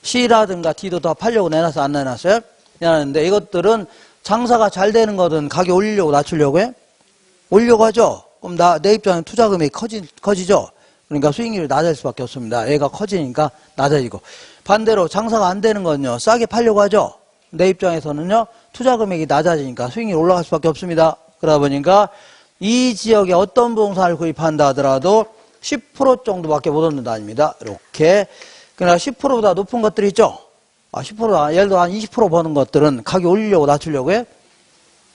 C라든가 D도 다 팔려고 내놔서 안 내놨어요? 내놨는데 이것들은 장사가 잘 되는 거든 가격 올리려고 낮추려고 해? 올리려고 하죠? 그럼 내 입장에 투자 금액이 커지죠? 그러니까 수익률이 낮을 수밖에 없습니다. 얘가 커지니까 낮아지고. 반대로 장사가 안 되는 건요, 싸게 팔려고 하죠? 내 입장에서는요, 투자 금액이 낮아지니까 수익률이 올라갈 수밖에 없습니다. 그러다 보니까 이 지역에 어떤 부동산을 구입한다 하더라도 10% 정도밖에 못 얻는다 아닙니다. 이렇게. 그러나 10%보다 높은 것들이 있죠? 10%, 예를 들어 한 20% 버는 것들은 가격 올리려고 낮추려고 해?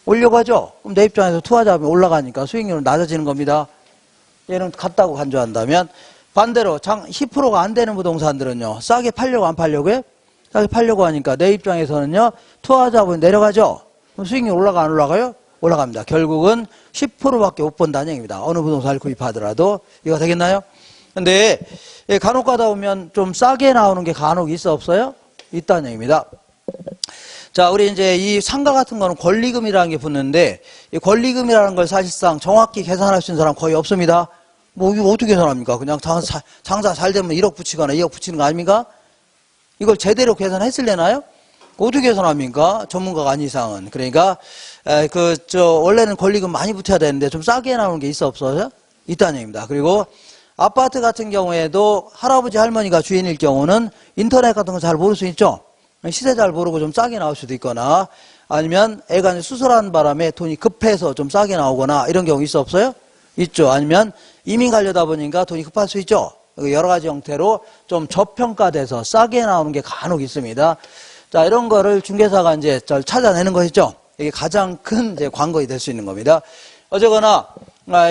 올려고 하죠? 그럼 내 입장에서 투자자금이 올라가니까 수익률은 낮아지는 겁니다. 얘는 같다고 간주한다면, 반대로 10%가 안 되는 부동산들은요, 싸게 팔려고 안 팔려고 해? 싸게 팔려고 하니까 내 입장에서는요, 투자자금이 내려가죠? 그럼 수익률 올라가 안 올라가요? 올라갑니다. 결국은 10%밖에 못 번다는 얘기입니다. 어느 부동산을 구입하더라도. 이거 되겠나요? 근데 간혹 가다 보면 좀 싸게 나오는 게 간혹 있어 없어요? 있다는 얘기입니다. 자, 우리 이제 이 상가 같은 거는 권리금이라는 게 붙는데, 이 권리금이라는 걸 사실상 정확히 계산할 수 있는 사람 거의 없습니다. 뭐 이거 어떻게 계산합니까? 그냥 장사 잘 되면 1억 붙이거나 2억 붙이는 거 아닙니까? 이걸 제대로 계산했을래나요? 어떻게 계산합니까? 전문가가 아닌 이상은. 그러니까 원래는 권리금 많이 붙여야 되는데 좀 싸게 나오는 게 있어 없어요? 있다는 얘기입니다. 그리고 아파트 같은 경우에도 할아버지 할머니가 주인일 경우는 인터넷 같은 거 잘 모를 수 있죠. 시세 잘 모르고 좀 싸게 나올 수도 있거나 아니면 애가 이제 수술하는 바람에 돈이 급해서 좀 싸게 나오거나 이런 경우 있어 없어요? 있죠. 아니면 이민 가려다 보니까 돈이 급할 수 있죠. 여러 가지 형태로 좀 저평가돼서 싸게 나오는 게 간혹 있습니다. 자, 이런 거를 중개사가 이제 잘 찾아내는 것이죠. 이게 가장 큰 이제 관건이 될 수 있는 겁니다. 어쨌거나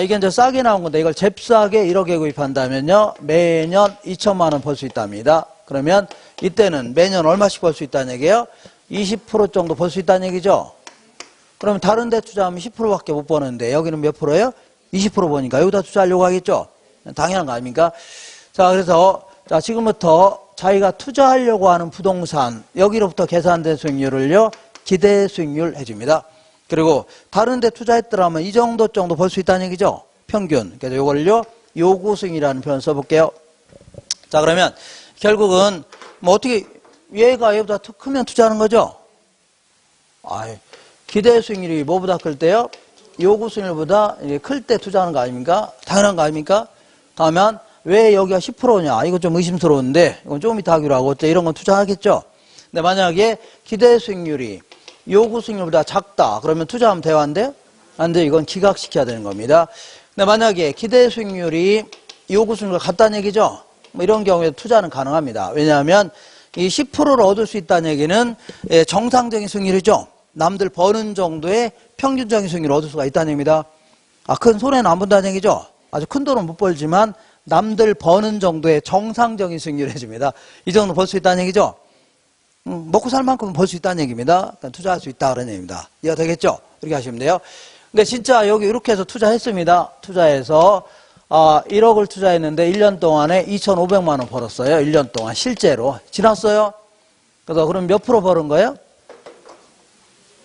이게 이제 싸게 나온 건데 이걸 잽싸게 1억에 구입한다면요 매년 2천만 원 벌 수 있답니다. 그러면 이때는 매년 얼마씩 벌 수 있다는 얘기예요? 20% 정도 벌 수 있다는 얘기죠. 그러면 다른 데 투자하면 10%밖에 못 버는데 여기는 몇 프로예요? 20% 버니까 여기다 투자하려고 하겠죠. 당연한 거 아닙니까? 자, 그래서 자 지금부터 자기가 투자하려고 하는 부동산 여기로부터 계산된 수익률을요 기대 수익률 해줍니다. 그리고 다른 데 투자했더라면 이 정도 벌 수 있다는 얘기죠. 평균. 그래서 이걸요 요구 수익이라는 표현 써볼게요. 자, 그러면 결국은 뭐 어떻게 얘가 얘보다 크면 투자하는 거죠. 기대 수익률이 뭐보다 클 때요? 요구 수익률보다 클 때 투자하는 거 아닙니까? 당연한 거 아닙니까? 그러면 왜 여기가 10%냐? 이거 좀 의심스러운데 이건 좀 이따 하기로 하고 이런 건 투자하겠죠. 근데 만약에 기대 수익률이 요구 수익률보다 작다. 그러면 투자하면 돼요? 안 돼요? 안 돼요. 이건 기각시켜야 되는 겁니다. 근데 만약에 기대 수익률이 요구 수익률과 같다는 얘기죠. 뭐 이런 경우에 투자는 가능합니다. 왜냐하면 이 10%를 얻을 수 있다는 얘기는 정상적인 수익률이죠. 남들 버는 정도의 평균적인 수익률을 얻을 수가 있다는 얘기입니다. 큰 손해는 안 본다는 얘기죠. 아주 큰 돈은 못 벌지만 남들 버는 정도의 정상적인 수익률을 해줍니다. 이 정도 벌 수 있다는 얘기죠. 먹고 살 만큼은 벌 수 있다는 얘기입니다. 그러니까 투자할 수 있다 그런 얘기입니다. 이해가 되겠죠? 이렇게 하시면 돼요. 근데 진짜 여기 이렇게 해서 투자했습니다. 투자해서 1억을 투자했는데 1년 동안에 2,500만 원 벌었어요. 1년 동안 실제로. 지났어요. 그래서 그럼 몇 프로 벌은 거예요?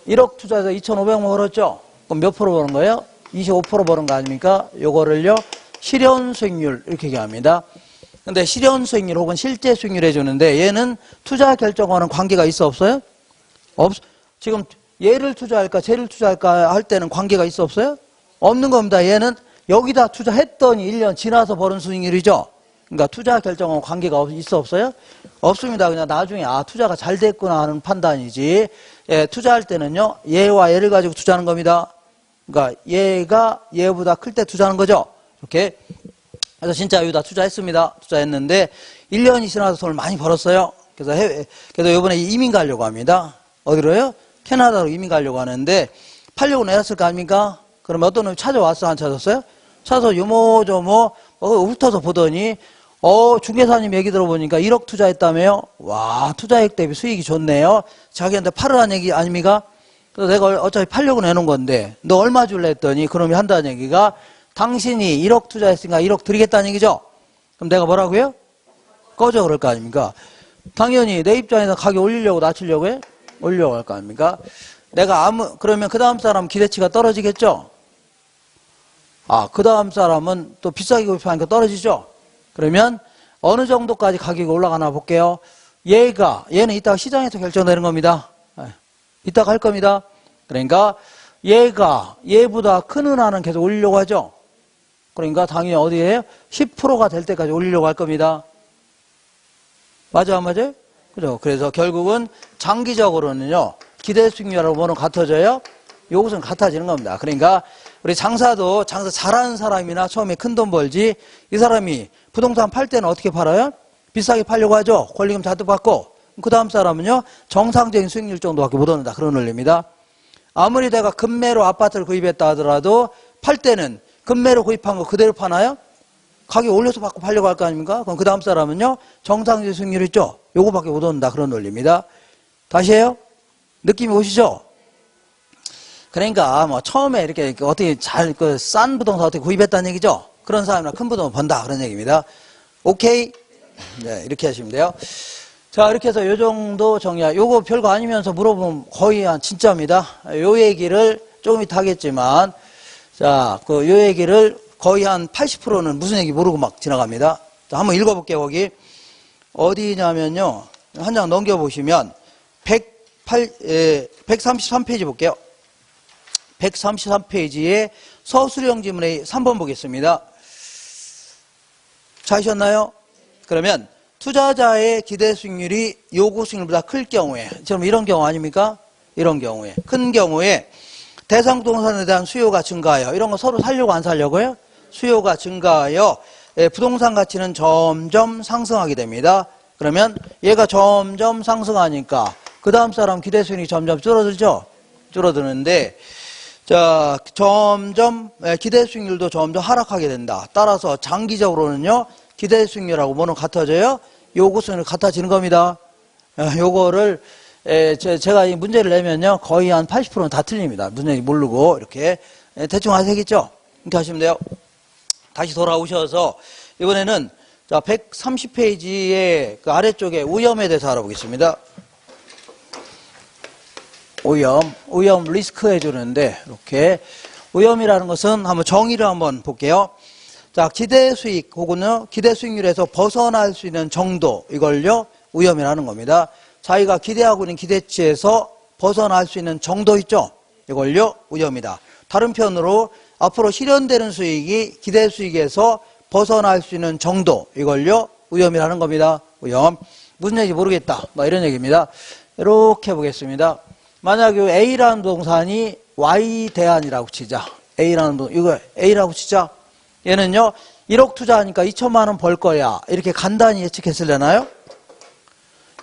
1억 투자해서 2,500만 원 벌었죠? 그럼 몇 프로 버는 거예요? 25% 버는 거 아닙니까? 요거를요 실현 수익률 이렇게 얘기합니다. 근데 실현 수익률 혹은 실제 수익률 해주는데 얘는 투자 결정하는 관계가 있어 없어요? 지금 얘를 투자할까 쟤를 투자할까 할 때는 관계가 있어 없어요? 없는 겁니다. 얘는 여기다 투자했더니 1년 지나서 벌은 수익률이죠. 그러니까 투자 결정하는 관계가 있어 없어요? 없습니다. 그냥 나중에 투자가 잘 됐구나 하는 판단이지. 투자할 때는요 얘와 얘를 가지고 투자하는 겁니다. 그러니까 얘가 얘보다 클 때 투자하는 거죠. 이렇게. 그래서 진짜 여기다 투자했습니다. 투자했는데 1년이 지나서 돈을 많이 벌었어요. 그래서 이번에 이민 가려고 합니다. 어디로요? 캐나다로 이민 가려고 하는데 팔려고 내놨을 거 아닙니까? 그러면 어떤 놈이 찾아왔어? 안 찾았어요? 찾아서 요모저모 훑어서 보더니 중개사님 얘기 들어보니까 1억 투자했다며요? 와, 투자액 대비 수익이 좋네요. 자기한테 팔으라는 얘기 아닙니까? 그래서 내가 어차피 팔려고 내놓은 건데 너 얼마 줄래 했더니 그놈이 한다는 얘기가 당신이 1억 투자했으니까 1억 드리겠다는 얘기죠. 그럼 내가 뭐라고요? 꺼져 그럴 거 아닙니까? 당연히 내 입장에서 가격 올리려고 낮추려고 해? 올리려고 할 거 아닙니까? 그러면 그 다음 사람 기대치가 떨어지겠죠? 그 다음 사람은 또 비싸게 구입하니까 떨어지죠? 그러면 어느 정도까지 가격이 올라가나 볼게요. 얘는 이따가 시장에서 결정되는 겁니다. 이따가 할 겁니다. 그러니까 얘가 얘보다 큰 은하는 계속 올리려고 하죠. 그러니까 당연히 어디에요? 10%가 될 때까지 올리려고 할 겁니다. 맞아, 안 맞아요? 그죠? 그래서 결국은 장기적으로는요, 기대 수익률하고 뭐는 같아져요? 요것은 같아지는 겁니다. 그러니까 우리 장사도 장사 잘하는 사람이나 처음에 큰 돈 벌지, 이 사람이 부동산 팔 때는 어떻게 팔아요? 비싸게 팔려고 하죠. 권리금 잔뜩 받고. 그 다음 사람은요, 정상적인 수익률 정도밖에 못 얻는다. 그런 논리입니다. 아무리 내가 금매로 아파트를 구입했다 하더라도 팔 때는 금매로 구입한 거 그대로 파나요? 가격 올려서 받고 팔려고 할 거 아닙니까? 그럼 그 다음 사람은요, 정상적인 수익률 있죠? 요거밖에 못 얻는다. 그런 논리입니다. 다시 해요? 느낌이 오시죠? 그러니까 뭐 처음에 이렇게 어떻게 싼 부동산 어떻게 구입했다는 얘기죠? 그런 사람이나 큰 부동산 번다. 그런 얘기입니다. 오케이? 네, 이렇게 하시면 돼요. 자, 이렇게 해서 요 정도 정리하. 요거 별거 아니면서 물어보면 거의 한 진짜입니다. 요 얘기를 조금 이따 하겠지만, 자, 요 얘기를 거의 한 80%는 무슨 얘기 모르고 막 지나갑니다. 자, 한번 읽어볼게요. 거기 어디냐면요. 한 장 넘겨보시면 133페이지 볼게요. 133페이지에 서술형 지문의 3번 보겠습니다. 찾으셨나요? 그러면 투자자의 기대 수익률이 요구 수익률보다 클 경우에, 지금 이런 경우 아닙니까? 이런 경우에, 큰 경우에 대상 부동산에 대한 수요가 증가하여, 이런 거 서로 살려고 안 살려고요? 수요가 증가하여 부동산 가치는 점점 상승하게 됩니다. 그러면 얘가 점점 상승하니까 그 다음 사람 기대 수익률이 점점 줄어들죠? 줄어드는데, 자, 점점 기대 수익률도 점점 하락하게 된다. 따라서 장기적으로는요, 기대 수익률하고 뭐는 같아져요? 요구 수익률이 같아지는 겁니다. 요거를 제가 이 문제를 내면요, 거의 한 80%는 다 틀립니다. 무슨 얘기 모르고 이렇게 대충 아시겠죠? 이렇게 하시면 돼요. 다시 돌아오셔서 이번에는 자 130페이지의 그 아래쪽에 오염에 대해서 알아보겠습니다. 오염 리스크 해주는데, 이렇게 오염이라는 것은 한번 정의를 한번 볼게요. 자, 기대 수익 혹은 기대 수익률에서 벗어날 수 있는 정도, 이걸요 오염이라는 겁니다. 자기가 기대하고 있는 기대치에서 벗어날 수 있는 정도 있죠? 이걸요 오염이다. 다른 편으로 앞으로 실현되는 수익이 기대 수익에서 벗어날 수 있는 정도, 이걸요 오염이라는 겁니다. 오염. 무슨 얘기인지 모르겠다, 뭐 이런 얘기입니다. 이렇게 보겠습니다. 만약 A라는 부동산이 Y 대안이라고 치자. A라는 부동산, 이거 A라고 치자. 얘는요 1억 투자하니까 2천만 원 벌 거야, 이렇게 간단히 예측했을려나요?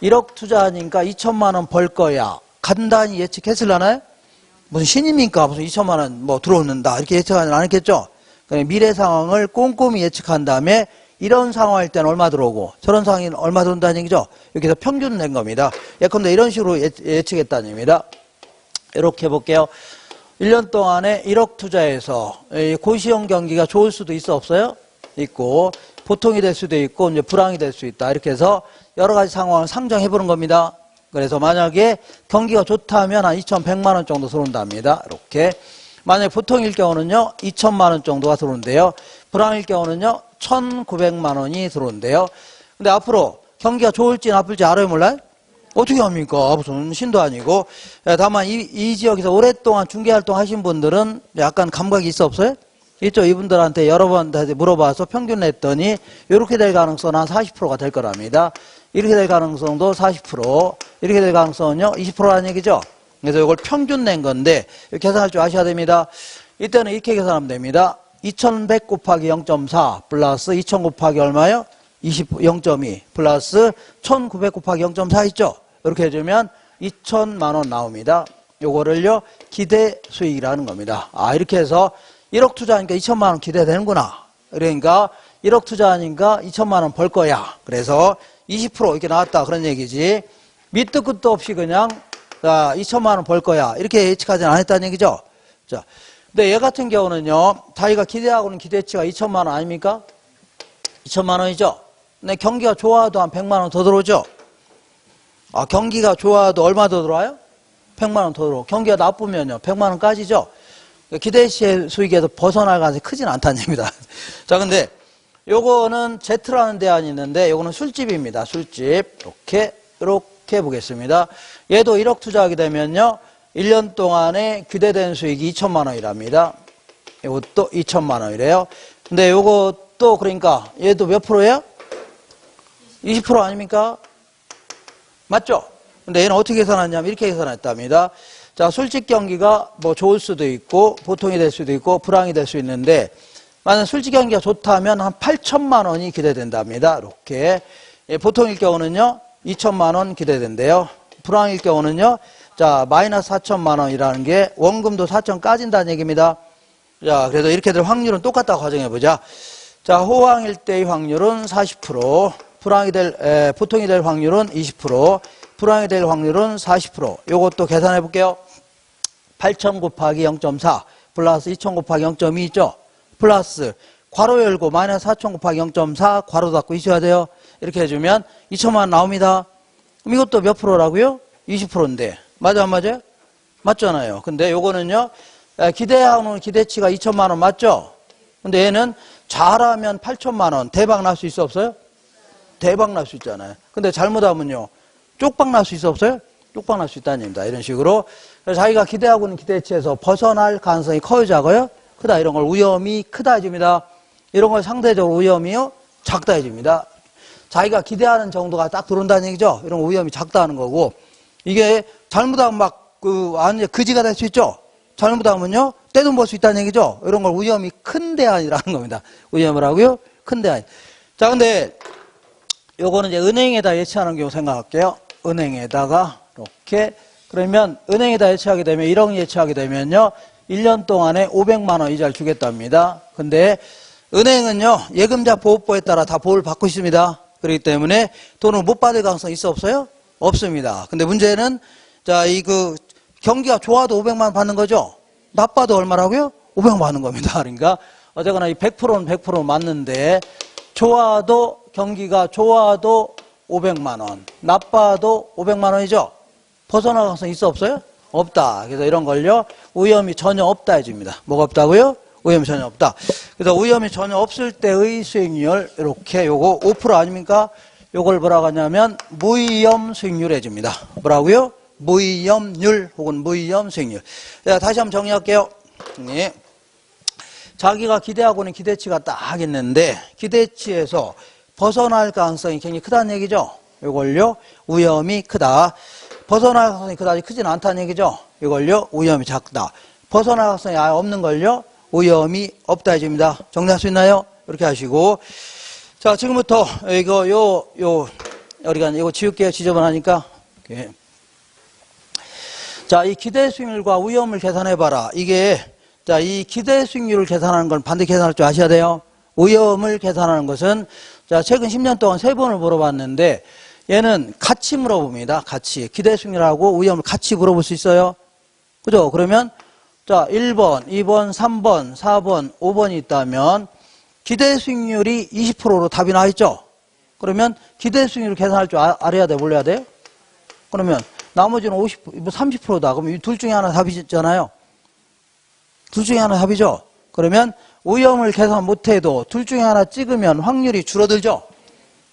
1억 투자하니까 2천만 원 벌 거야, 간단히 예측했을려나요? 무슨 신입니까? 무슨 2천만 원 뭐 들어오는다, 이렇게 예측하지 않았겠죠? 미래 상황을 꼼꼼히 예측한 다음에 이런 상황일 때는 얼마 들어오고 저런 상황에는 얼마 들어온다는 얘기죠. 이렇게 해서 평균 낸 겁니다. 예컨대 이런 식으로 예측했다는 얘기입니다. 이렇게 볼게요. 1년 동안에 1억 투자해서 고시형 경기가 좋을 수도 있어 없어요? 있고, 보통이 될 수도 있고 이제 불황이 될 수 있다. 이렇게 해서 여러 가지 상황을 상정해 보는 겁니다. 그래서 만약에 경기가 좋다면 한 2,100만 원 정도 들어온답니다. 이렇게. 만약에 보통일 경우는요 2천만 원 정도가 들어온대요. 불황일 경우는요 1,900만 원이 들어온대요. 근데 앞으로 경기가 좋을지 나쁠지 알아요, 몰라요? 어떻게 합니까? 무슨 신도 아니고. 다만 이 지역에서 오랫동안 중개활동 하신 분들은 약간 감각이 있어 없어요? 있죠. 이분들한테 여러 번 물어봐서 평균 냈더니 이렇게 될 가능성은 한 40%가 될 거랍니다. 이렇게 될 가능성도 40%, 이렇게 될 가능성은요 20%라는 얘기죠. 그래서 이걸 평균 낸 건데 계산할 줄 아셔야 됩니다. 이때는 이렇게 계산하면 됩니다. 2100 곱하기 0.4 플러스 2000 곱하기 얼마요? 0.2 플러스 1900 곱하기 0.4 있죠? 이렇게 해주면 2천만 원 나옵니다. 요거를요 기대 수익이라는 겁니다. 아, 이렇게 해서 1억 투자하니까 2천만 원 기대되는구나. 그러니까 1억 투자하니까 2천만 원 벌 거야. 그래서 20% 이렇게 나왔다, 그런 얘기지. 밑도 끝도 없이 그냥 자 2천만 원 벌 거야, 이렇게 예측하지 않았다는 얘기죠. 자, 근데 얘 같은 경우는요 자기가 기대하고 있는 기대치가 2천만 원 아닙니까? 2천만 원이죠. 근데 경기가 좋아도 한 100만 원 더 들어오죠. 아, 경기가 좋아도 얼마 더 들어와요? 100만 원 더 들어오고, 경기가 나쁘면요 100만 원까지죠. 기대치의 수익에서 벗어날 가능성이 크진 않다는 얘기입니다. 자, 근데 요거는 Z라는 대안이 있는데 요거는 술집입니다. 술집. 이렇게 보겠습니다. 얘도 1억 투자하게 되면요 1년 동안에 기대된 수익이 2천만 원이랍니다. 이것도 2천만 원이래요. 근데 요것도 그러니까 얘도 몇 프로예요? 20% 아닙니까? 맞죠? 근데 얘는 어떻게 계산하냐면 이렇게 계산했답니다. 자, 술집 경기가 뭐 좋을 수도 있고 보통이 될 수도 있고 불황이 될 수 있는데, 만약 술집 경기가 좋다면 한 8천만 원이 기대된답니다. 이렇게. 보통일 경우는요 2천만 원 기대된대요. 불황일 경우는요 자 마이너스 4천만 원이라는 게 원금도 4천 까진다는 얘기입니다. 자, 그래서 이렇게 될 확률은 똑같다고 가정해보자. 자, 호황일 때의 확률은 40%, 보통이 될 확률은 20%, 불황이 될 확률은 40%. 요것도 계산해 볼게요. 8천 곱하기 0.4 플러스 2천 곱하기 0.2 있죠? 플러스 괄호 열고 마이너스 4천 곱하기 0.4 괄호 닫고 있어야 돼요. 이렇게 해주면 2천만 원 나옵니다. 그럼 이것도 몇 프로라고요? 20%인데. 맞아, 안 맞아요? 맞잖아요. 근데 요거는요 기대하는 기대치가 2천만 원 맞죠? 근데 얘는 잘하면 8천만 원 대박 날 수 있어 없어요? 대박 날 수 있잖아요. 근데 잘못하면요 쪽박 날 수 있어 없어요? 쪽박 날 수 있다는 얘기입니다. 이런 식으로 그래서 자기가 기대하고 있는 기대치에서 벗어날 가능성이 커요 작아요? 크다. 이런 걸 위험이 크다 해줍니다. 이런 걸 상대적으로 위험이요 작다 해줍니다. 자기가 기대하는 정도가 딱 들어온다는 얘기죠. 이런 거 위험이 작다 하는 거고 이게 잘못하면 막 완전 그지가 될 수 있죠. 잘못하면요 떼돈 벌 수 있다는 얘기죠. 이런 걸 위험이 큰 대안이라는 겁니다. 위험을 하고요 큰 대안. 자 근데 요거는 이제 은행에다 예치하는 경우 생각할게요. 은행에다가 이렇게 그러면 은행에다 예치하게 되면 1억 예치하게 되면요 1년 동안에 500만 원 이자를 주겠답니다. 근데 은행은요 예금자 보호법에 따라 다 보호를 받고 있습니다. 그렇기 때문에 돈을 못 받을 가능성이 있어 없어요? 없습니다. 근데 문제는 자 경기가 좋아도 500만 원 받는 거죠. 나빠도 얼마라고요? 500만 원 받는 겁니다. 그러니까 어쨌거나 이 100%는 100% 맞는데 경기가 좋아도 500만 원, 나빠도 500만 원이죠. 벗어날 가능성이 있어 없어요? 없다. 그래서 이런 걸요 위험이 전혀 없다 해줍니다. 뭐가 없다고요? 위험이 전혀 없다. 그래서 위험이 전혀 없을 때의 수익률 이렇게 요거 5% 아닙니까? 요걸 뭐라고 하냐면 무위험 수익률 해줍니다. 뭐라고요? 무위험률 혹은 무위험 수익률. 자, 다시 한번 정리할게요. 네. 자기가 기대하고 있는 기대치가 딱 있는데 기대치에서 벗어날 가능성이 굉장히 크다는 얘기죠. 이걸요 위험이 크다. 벗어날 가능성이 그다지 크진 않다는 얘기죠. 이걸요 위험이 작다. 벗어날 가능성이 아예 없는 걸요 위험이 없다 해줍니다. 정리할 수 있나요? 이렇게 하시고 자 지금부터 우리가 이거 지울게요. 지저분하니까. 이렇게. 자, 이 기대 수익률과 위험을 계산해봐라. 이게 자, 이 기대 수익률을 계산하는 건 반드시 계산할 줄 아셔야 돼요. 위험을 계산하는 것은 자 최근 10년 동안 3번을 물어봤는데 얘는 같이 물어봅니다. 같이 기대 수익률하고 위험을 같이 물어볼 수 있어요. 그죠? 그러면 자 1번, 2번, 3번, 4번, 5번이 있다면 기대 수익률이 20%로 답이 나와 있죠. 그러면 기대 수익률을 계산할 줄 알아야 돼, 몰라야 돼요? 그러면 나머지는 30%다. 그러면 둘 중에 하나 답이잖아요. 둘 중에 하나 답이죠. 그러면 위험을 계산 못해도 둘 중에 하나 찍으면 확률이 줄어들죠.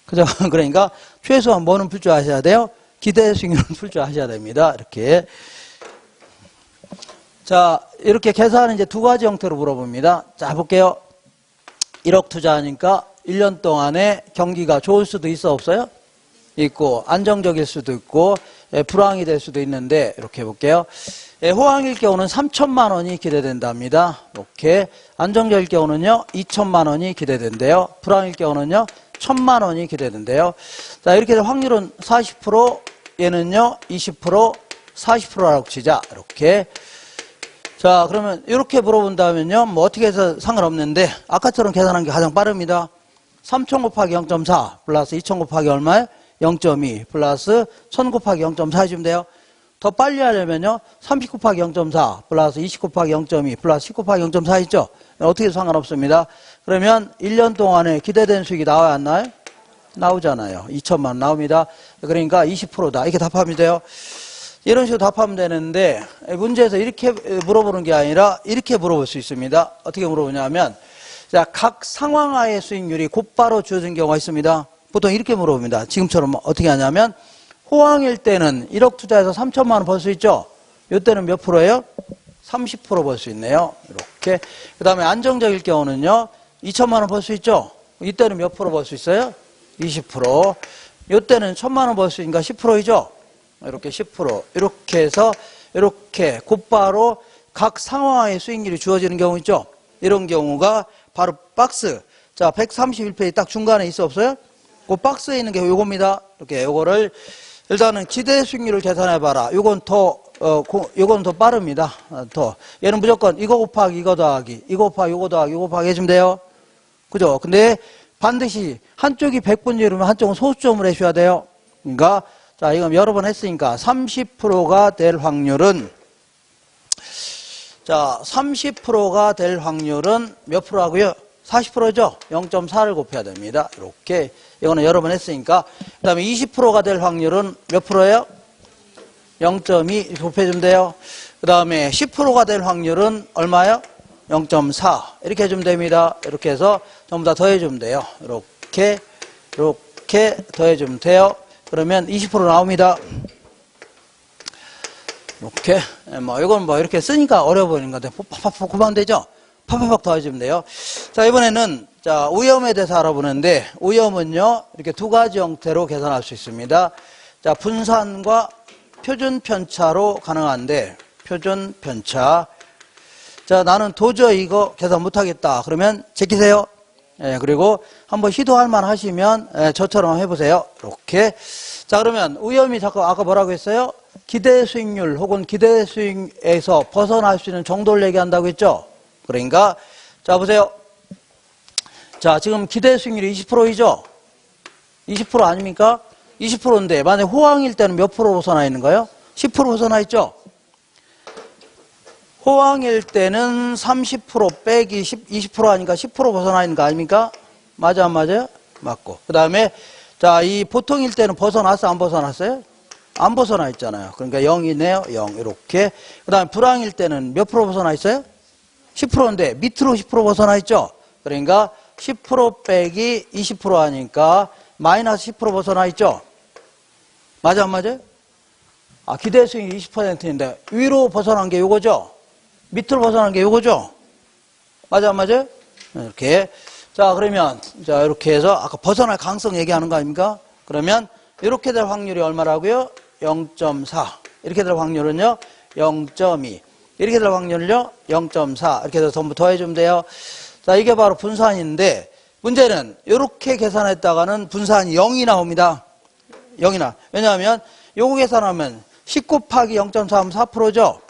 그죠? 그러니까 최소한 뭐는 풀 줄 아셔야 돼요? 기대 수익률은 풀 줄 아셔야 됩니다. 이렇게. 자, 이렇게 계산은 이제 두 가지 형태로 물어봅니다. 자, 볼게요. 1억 투자하니까 1년 동안에 경기가 좋을 수도 있어 없어요? 있고 안정적일 수도 있고 불황이 될 수도 있는데 이렇게 볼게요. 호황일 경우는 3천만 원이 기대된답니다. 이렇게 안정적일 경우는요 2천만 원이 기대된대요. 불황일 경우는요 1,000만 원이 기대된대요. 자 이렇게 해서 확률은 40% 얘는요 20% 40%라고 치자. 이렇게 자 그러면 이렇게 물어본다면요 뭐 어떻게 해서 상관없는데 아까처럼 계산한 게 가장 빠릅니다. 3,000 곱하기 0.4 플러스 2,000 곱하기 얼마예요? 0.2 플러스 1,000 곱하기 0.4 해주면 돼요. 더 빨리 하려면요 30 곱하기 0.4 플러스 20 곱하기 0.2 플러스 10 곱하기 0.4 있죠. 어떻게 해도 상관없습니다. 그러면 1년 동안에 기대된 수익이 나와야 안 나와요? 나오잖아요. 2천만 원 나옵니다. 그러니까 20%다. 이렇게 답하면 돼요. 이런 식으로 답하면 되는데 문제에서 이렇게 물어보는 게 아니라 이렇게 물어볼 수 있습니다. 어떻게 물어보냐면 자, 각 상황하의 수익률이 곧바로 주어진 경우가 있습니다. 보통 이렇게 물어봅니다. 지금처럼 어떻게 하냐면 호황일 때는 1억 투자해서 3천만 원 벌 수 있죠. 이때는 몇 프로예요? 30% 벌 수 있네요. 이렇게. 그 다음에 안정적일 경우는요 2천만 원 벌 수 있죠. 이때는 몇 프로 벌 수 있어요? 20%. 이때는 1,000만 원 벌 수 있으니까 10%이죠. 이렇게 10% 이렇게 해서 이렇게 곧바로 각 상황의 수익률이 주어지는 경우 있죠. 이런 경우가 바로 박스. 자 131페이지 딱 중간에 있어 없어요? 그 박스에 있는 게 요겁니다. 이렇게 요거를 일단은 기대 수익률을 계산해봐라. 요건 더 빠릅니다. 얘는 무조건 이거 곱하기 이거 더하기 이거 곱하기 이거 더하기 이거 곱하기 해주면 돼요. 그죠? 근데 반드시 한쪽이 100분율이면 한쪽은 소수점을 해줘야 돼요. 그러니까 자 이건 여러 번 했으니까 30%가 될 확률은 자 30%가 될 확률은 몇 프로하고요? 40%죠? 0.4를 곱해야 됩니다. 이렇게 이거는 여러 번 했으니까 그 다음에 20%가 될 확률은 몇 프로예요? 0.2 곱해주면 돼요. 그 다음에 10%가 될 확률은 얼마예요? 0.4 이렇게 해주면 됩니다. 이렇게 해서 전부 다 더해주면 돼요. 이렇게 더해주면 돼요. 그러면 20% 나옵니다. 이렇게 뭐 이건 뭐 이렇게 쓰니까 어려워 보이는 건데 팍팍팍 곱하면 되죠. 팍팍팍 더해주면 돼요. 자, 이번에는 자 오염에 대해서 알아보는데, 오염은요 이렇게 두 가지 형태로 계산할 수 있습니다. 자, 분산과 표준 편차로 가능한데, 표준 편차. 자, 나는 도저히 이거 계산 못하겠다 그러면 제끼세요. 예, 그리고 한번 시도할 만 하시면 저처럼 해보세요. 이렇게. 자, 그러면 오염이 자꾸 아까 뭐라고 했어요? 기대 수익률 혹은 기대 수익에서 벗어날 수 있는 정도를 얘기한다고 했죠. 그러니까 자 보세요. 자, 지금 기대 수익률이 20%이죠. 20% 아닙니까? 20%인데 만약 호황일 때는 몇 프로 벗어나 있는가요? 10% 벗어나 있죠. 호황일 때는 30% 빼기 20% 하니까 10% 벗어나 있는 거 아닙니까? 맞아, 안 맞아요? 맞고. 그 다음에, 자, 이 보통일 때는 벗어났어, 안 벗어났어요? 안 벗어나 있잖아요. 그러니까 0이네요, 0. 이렇게. 그 다음에 불황일 때는 몇 프로 벗어나 있어요? 10%인데 밑으로 10% 벗어나 있죠? 그러니까 10% 빼기 20% 하니까 마이너스 10% 벗어나 있죠? 맞아, 안 맞아요? 아, 기대 수익이 20%인데 위로 벗어난 게 요거죠? 밑으로 벗어난 게 요거죠? 맞아, 안 맞아요? 이렇게. 자, 그러면, 자, 이렇게 해서 아까 벗어날 가능성 얘기하는 거 아닙니까? 그러면, 이렇게 될 확률이 얼마라고요? 0.4. 이렇게 될 확률은요? 0.2. 이렇게 될 확률은요? 0.4. 이렇게 해서 전부 더해주면 돼요. 자, 이게 바로 분산인데, 문제는 이렇게 계산했다가는 분산이 0이 나옵니다. 0이나. 왜냐하면, 요거 계산하면 10 곱하기 0.4하면 4%죠?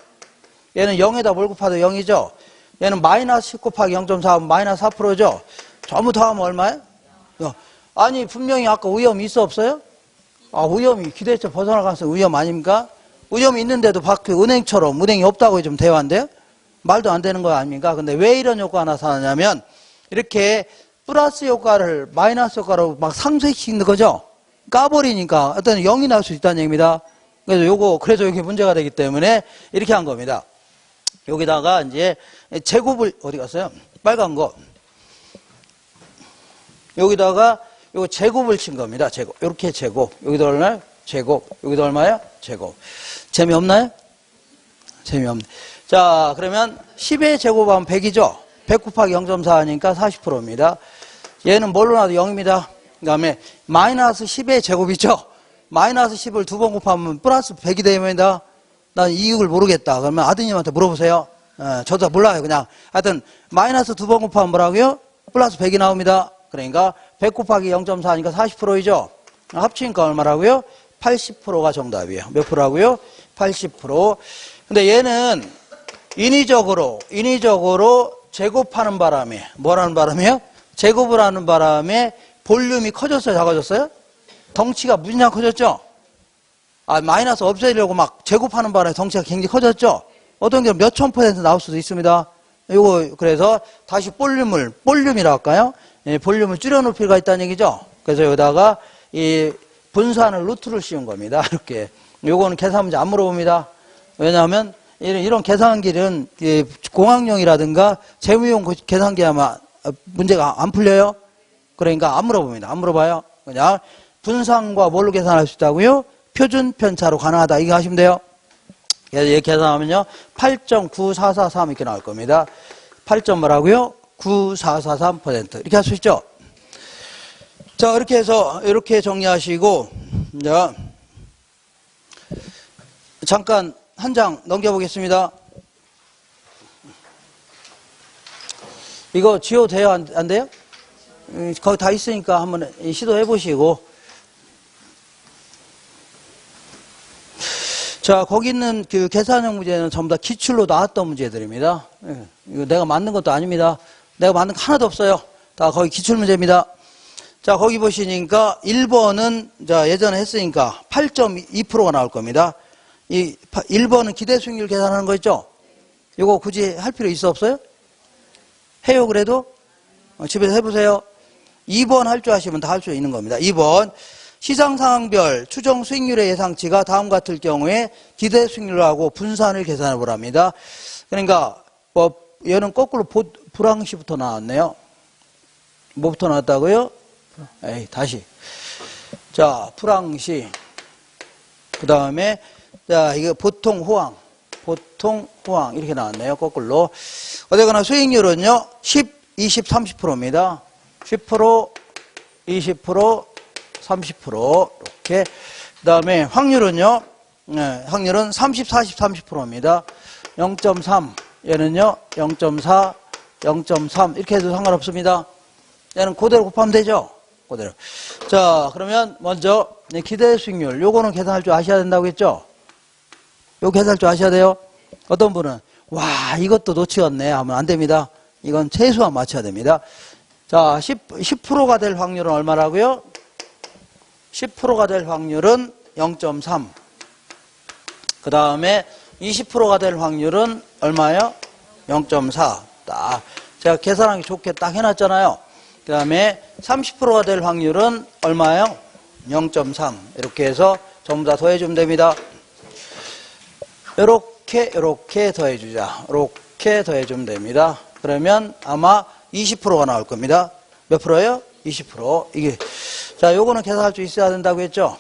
얘는 0에다 뭘 곱해도 0이죠? 얘는 마이너스 10 곱하기 0.4하면 마이너스 4%죠? 전부 더하면 얼마예요? 아니, 분명히 아까 오염이 있어, 없어요? 아, 오염이 기대치 벗어날 가능성 오염 아닙니까? 오염이 있는데도 그 은행처럼 은행이 없다고 좀 대화인데요? 말도 안 되는 거 아닙니까? 근데 왜 이런 효과가 나타나냐면, 이렇게 플러스 효과를 마이너스 효과로 막 상쇄시키는 거죠? 까버리니까 어떤 0이 나올 수 있다는 얘기입니다. 그래서 이게 문제가 되기 때문에 이렇게 한 겁니다. 여기다가 이제 제곱을, 어디 갔어요? 빨간 거. 여기다가 요 제곱을 친 겁니다. 제곱. 이렇게 제곱. 여기도 얼마요? 제곱. 여기도 얼마요? 제곱. 재미없나요? 재미없네. 자, 그러면 10의 제곱하면 100이죠? 100 곱하기 0.4 하니까 40%입니다. 얘는 뭘로 나도 0입니다. 그 다음에 마이너스 10의 제곱이죠? 마이너스 10을 두 번 곱하면 플러스 100이 됩니다. 난 이익을 모르겠다. 그러면 아드님한테 물어보세요. 저도 몰라요, 그냥. 하여튼, 마이너스 두 번 곱하면 뭐라고요? 플러스 100이 나옵니다. 그러니까, 100 곱하기 0.4니까 40%이죠? 합치니까 얼마라고요? 80%가 정답이에요. 몇 프로라고요? 80%. 근데 얘는 인위적으로 제곱하는 바람에, 뭐라는 바람이요? 제곱을 하는 바람에 볼륨이 커졌어요, 작아졌어요? 덩치가 무진장 커졌죠? 아, 마이너스 없애려고 막 제곱하는 바람에 덩치가 굉장히 커졌죠? 어떤 경우 몇천 % 나올 수도 있습니다. 요거, 그래서 다시 볼륨이라고 할까요? 예, 볼륨을 줄여놓을 필요가 있다는 얘기죠? 그래서 여기다가 이 분산을 루트를 씌운 겁니다. 이렇게. 요거는 계산 문제 안 물어봅니다. 왜냐하면 이런 계산기는 공학용이라든가 재무용 계산기 아마 문제가 안 풀려요. 그러니까 안 물어봅니다. 안 물어봐요. 그냥 분산과 뭘로 계산할 수 있다고요? 표준 편차로 가능하다. 이거 하시면 돼요. 그래서 얘 계산하면요. 8.9443 이렇게 나올 겁니다. 8. 뭐라고요? 9443% 이렇게 할 수 있죠. 자, 이렇게 해서 이렇게 정리하시고, 자, 잠깐 한 장 넘겨보겠습니다. 이거 지워도 돼요? 안 돼요? 거기 다 있으니까 한번 시도해 보시고. 자, 거기 있는 그 계산형 문제는 전부 다 기출로 나왔던 문제들입니다. 이거 내가 만든 것도 아닙니다. 내가 만든 거 하나도 없어요. 다 거기 기출 문제입니다. 자, 거기 보시니까 1번은 자, 예전에 했으니까 8.2%가 나올 겁니다. 이 1번은 기대 수익률 계산하는 거 있죠? 이거 굳이 할 필요 있어 없어요? 해요, 그래도? 집에서 해보세요. 2번 할 줄 아시면 다 할 수 있는 겁니다. 2번. 시장 상황별 추정 수익률의 예상치가 다음 같을 경우에 기대 수익률하고 분산을 계산해 보랍니다. 그러니까 뭐 얘는 거꾸로 불황시부터 나왔네요. 뭐부터 나왔다고요? 에이, 다시. 자, 불황시. 그 다음에, 자, 이거 보통 호황. 이렇게 나왔네요. 거꾸로. 어쨌거나 수익률은요, 10, 20, 30%입니다. 10%, 20%, 30%. 이렇게. 그 다음에 확률은요, 네, 확률은 30, 40, 30%입니다. 0.3. 얘는요, 0.4, 0.3. 이렇게 해도 상관없습니다. 얘는 그대로 곱하면 되죠? 그대로. 자, 그러면 먼저, 기대 수익률. 요거는 계산할 줄 아셔야 된다고 했죠? 요거 계산할 줄 아셔야 돼요? 어떤 분은, 와, 이것도 놓치겠네. 하면 안 됩니다. 이건 최소한 맞춰야 됩니다. 자, 10%가 될 확률은 얼마라고요? 10%가 될 확률은 0.3. 그 다음에 20%가 될 확률은 얼마예요? 0.4. 딱. 제가 계산하기 좋게 딱 해놨잖아요. 그 다음에 30%가 될 확률은 얼마예요? 0.3. 이렇게 해서 전부 다 더해주면 됩니다. 이렇게 더해주자. 이렇게 더해주면 됩니다. 그러면 아마 20%가 나올 겁니다. 몇 프로예요? 20%. 이게. 자, 요거는 계산할 수 있어야 된다고 했죠?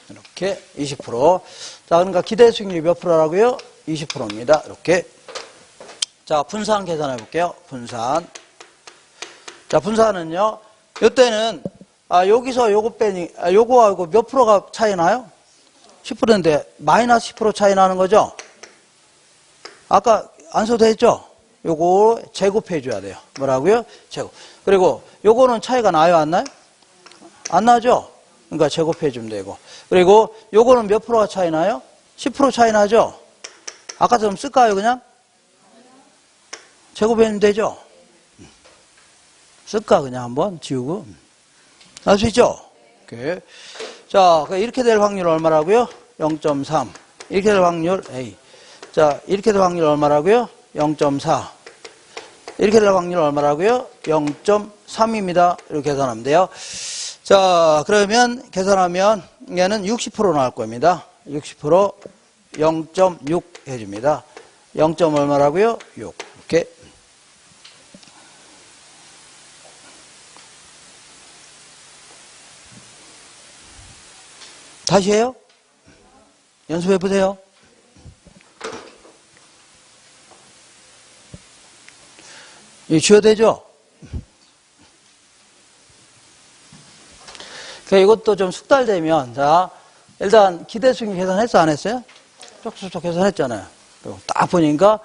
이렇게 20%. 자, 그러니까 기대 수익률이 몇 프로라고요? 20%입니다. 이렇게. 자, 분산 계산해 볼게요. 분산. 자, 분산은요. 요때는 여기서 요거 빼니 요거하고 몇 프로가 차이 나요? 10%인데 마이너스 10% 차이 나는 거죠? 아까 안 써도 했죠? 요거 제곱해 줘야 돼요. 뭐라고요? 제곱. 그리고 요거는 차이가 나요, 안 나요? 안 나죠? 그러니까 제곱해 주면 되고. 그리고 요거는 몇 프로가 차이 나요? 10% 차이 나죠? 아까처럼 쓸까요, 그냥? 제곱하면 되죠? 쓸까, 그냥 한번 지우고. 알 수 있죠? 오케이. 자, 이렇게 될 확률 얼마라고요? 0.3. 이렇게 될 확률, A. 자, 이렇게 될 확률 얼마라고요? 0.4. 이렇게 될 확률 얼마라고요? 0.3입니다. 이렇게 계산하면 돼요. 자, 그러면 계산하면 얘는 60% 나올 겁니다. 60% 0.6 해줍니다. 0. 얼마라고요? 6. 이렇게. 다시 해요? 연습해 보세요. 이 쥐어야 되죠? 이것도 좀 숙달되면, 자, 일단 기대 수익률 계산했어, 안 했어요? 쪽쪽쪽 계산했잖아요. 딱 보니까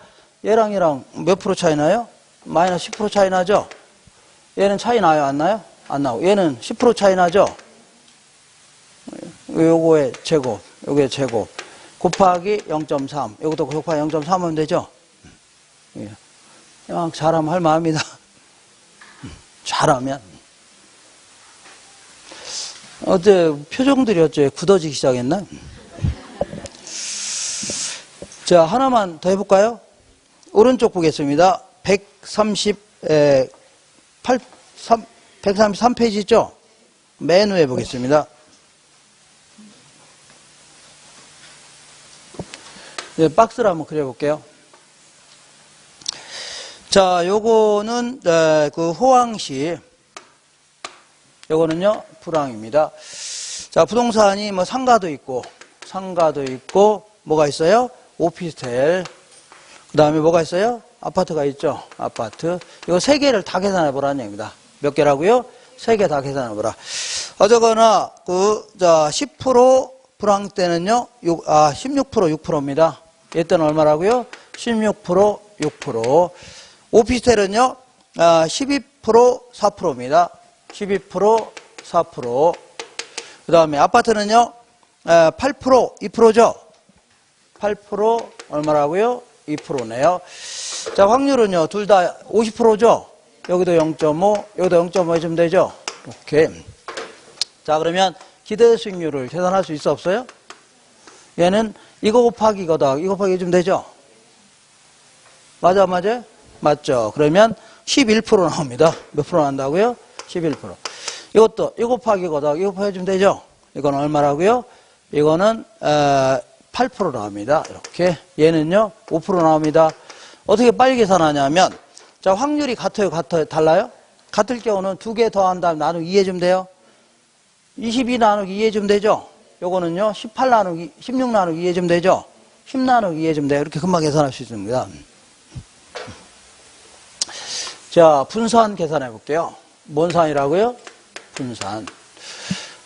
얘랑 몇 프로 차이 나요? 마이너스 10% 차이 나죠? 얘는 차이 나요, 안 나요? 안 나고. 얘는 10% 차이 나죠? 요거의 제곱, 요게 제곱. 곱하기 0.3. 요것도 곱하기 0.3 하면 되죠? 그냥 잘하면 할 마음이다. 잘하면. 어째 표정들이 어째 굳어지기 시작했나? 자, 하나만 더 해볼까요? 오른쪽 보겠습니다. 133페이지 있죠? 맨 위에 보겠습니다. 네, 박스를 한번 그려볼게요. 자, 요거는 그 호황시, 요거는요 불황입니다. 자, 부동산이 뭐 상가도 있고 뭐가 있어요? 오피스텔. 그 다음에 뭐가 있어요? 아파트가 있죠. 아파트. 이거 세 개를 다 계산해 보라는 얘기입니다. 몇 개라고요? 세 개 다 계산해 보라. 어쨌거나 자 10% 불황 때는요 16% 6%입니다. 얘 때는 얼마라고요? 16% 6%. 오피스텔은요 12% 4%입니다. 12% 4%. 그 다음에 아파트는요 8% 2%죠. 8% 얼마라고요? 2%네요. 자, 확률은요 둘 다 50%죠. 여기도 0.5 여기도 0.5 해주면 되죠. 오케이. 자, 그러면 기대 수익률을 계산할 수 있어 없어요? 얘는 이거 곱하기 이거다. 이거 곱하기 해주면 되죠. 맞아? 맞죠. 그러면 11% 나옵니다. 몇 프로 난다고요? 11%. 이것도 이거 곱하기 이거다. 이거 곱하기 해주면 되죠. 이건 얼마라고요? 이거는 8% 나옵니다. 이렇게. 얘는요 5% 나옵니다. 어떻게 빨리 계산하냐면 자, 확률이 같아요, 달라요? 같을 경우는 2개 더한 다음 나누기 2 해주면 돼요. 22 나누기 2 해주면 되죠? 요거는요, 18 나누기, 16 나누기 2 해주면 되죠? 10 나누기 2 해주면 돼요. 이렇게 금방 계산할 수 있습니다. 자, 분산 계산해 볼게요. 뭔 산이라고요? 분산.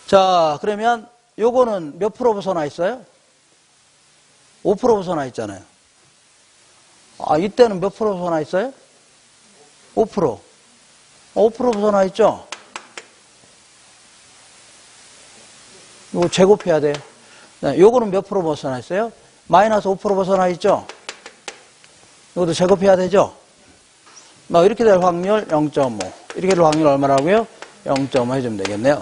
자, 그러면 요거는 몇 프로 벗어나 있어요? 5% 벗어나 있잖아요. 아, 이때는 몇 프로 벗어나 있어요? 5%. 5% 벗어나 있죠? 이거 제곱해야 돼요. 네, 요거는 몇 프로 벗어나 있어요? 마이너스 5% 벗어나 있죠? 이것도 제곱해야 되죠? 이렇게 될 확률 0.5. 이렇게 될 확률 얼마라고요? 0.5 해주면 되겠네요.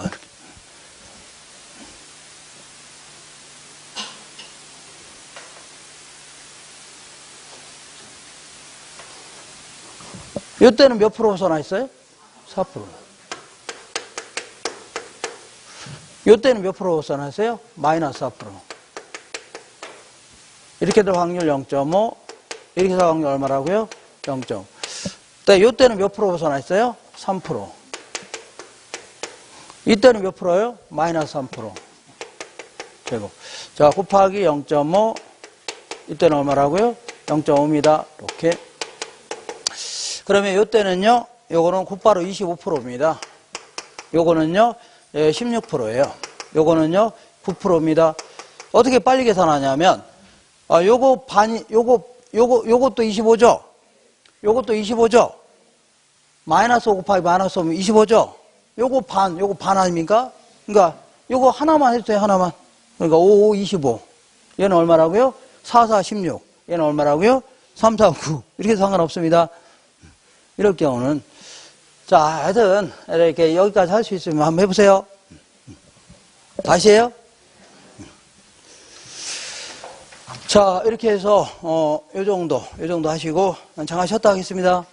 이때는 몇 프로 벗어나 있어요? 4%. 이때는 몇 프로 벗어나 있어요? 마이너스 4%. 이렇게 될 확률 0.5. 이렇게 될 확률 얼마라고요? 0.5. 이때는 몇 프로 벗어나 있어요? 3%. 이때는 몇 프로예요? 마이너스 3%. 제곱. 자, 곱하기 0.5. 이때는 얼마라고요? 0.5입니다. 이렇게. 그러면 이때는요, 요거는 곧바로 25%입니다. 요거는요, 16%예요. 요거는요, 9%입니다. 어떻게 빨리 계산하냐면, 요것도 25죠? 요것도 25죠? 마이너스 5 곱하기 마이너스 5면 25죠? 요거 반 아닙니까? 그러니까, 요거 하나만 해도 돼요, 하나만. 그러니까 5, 5, 25. 얘는 얼마라고요? 4, 4, 16. 얘는 얼마라고요? 3, 4, 9. 이렇게 상관없습니다. 이럴 경우는. 자, 하여튼, 이렇게 여기까지 할 수 있으면 한번 해보세요. 다시 해요? 자, 이렇게 해서, 요 정도 하시고, 잠깐 쉬었다 하겠습니다.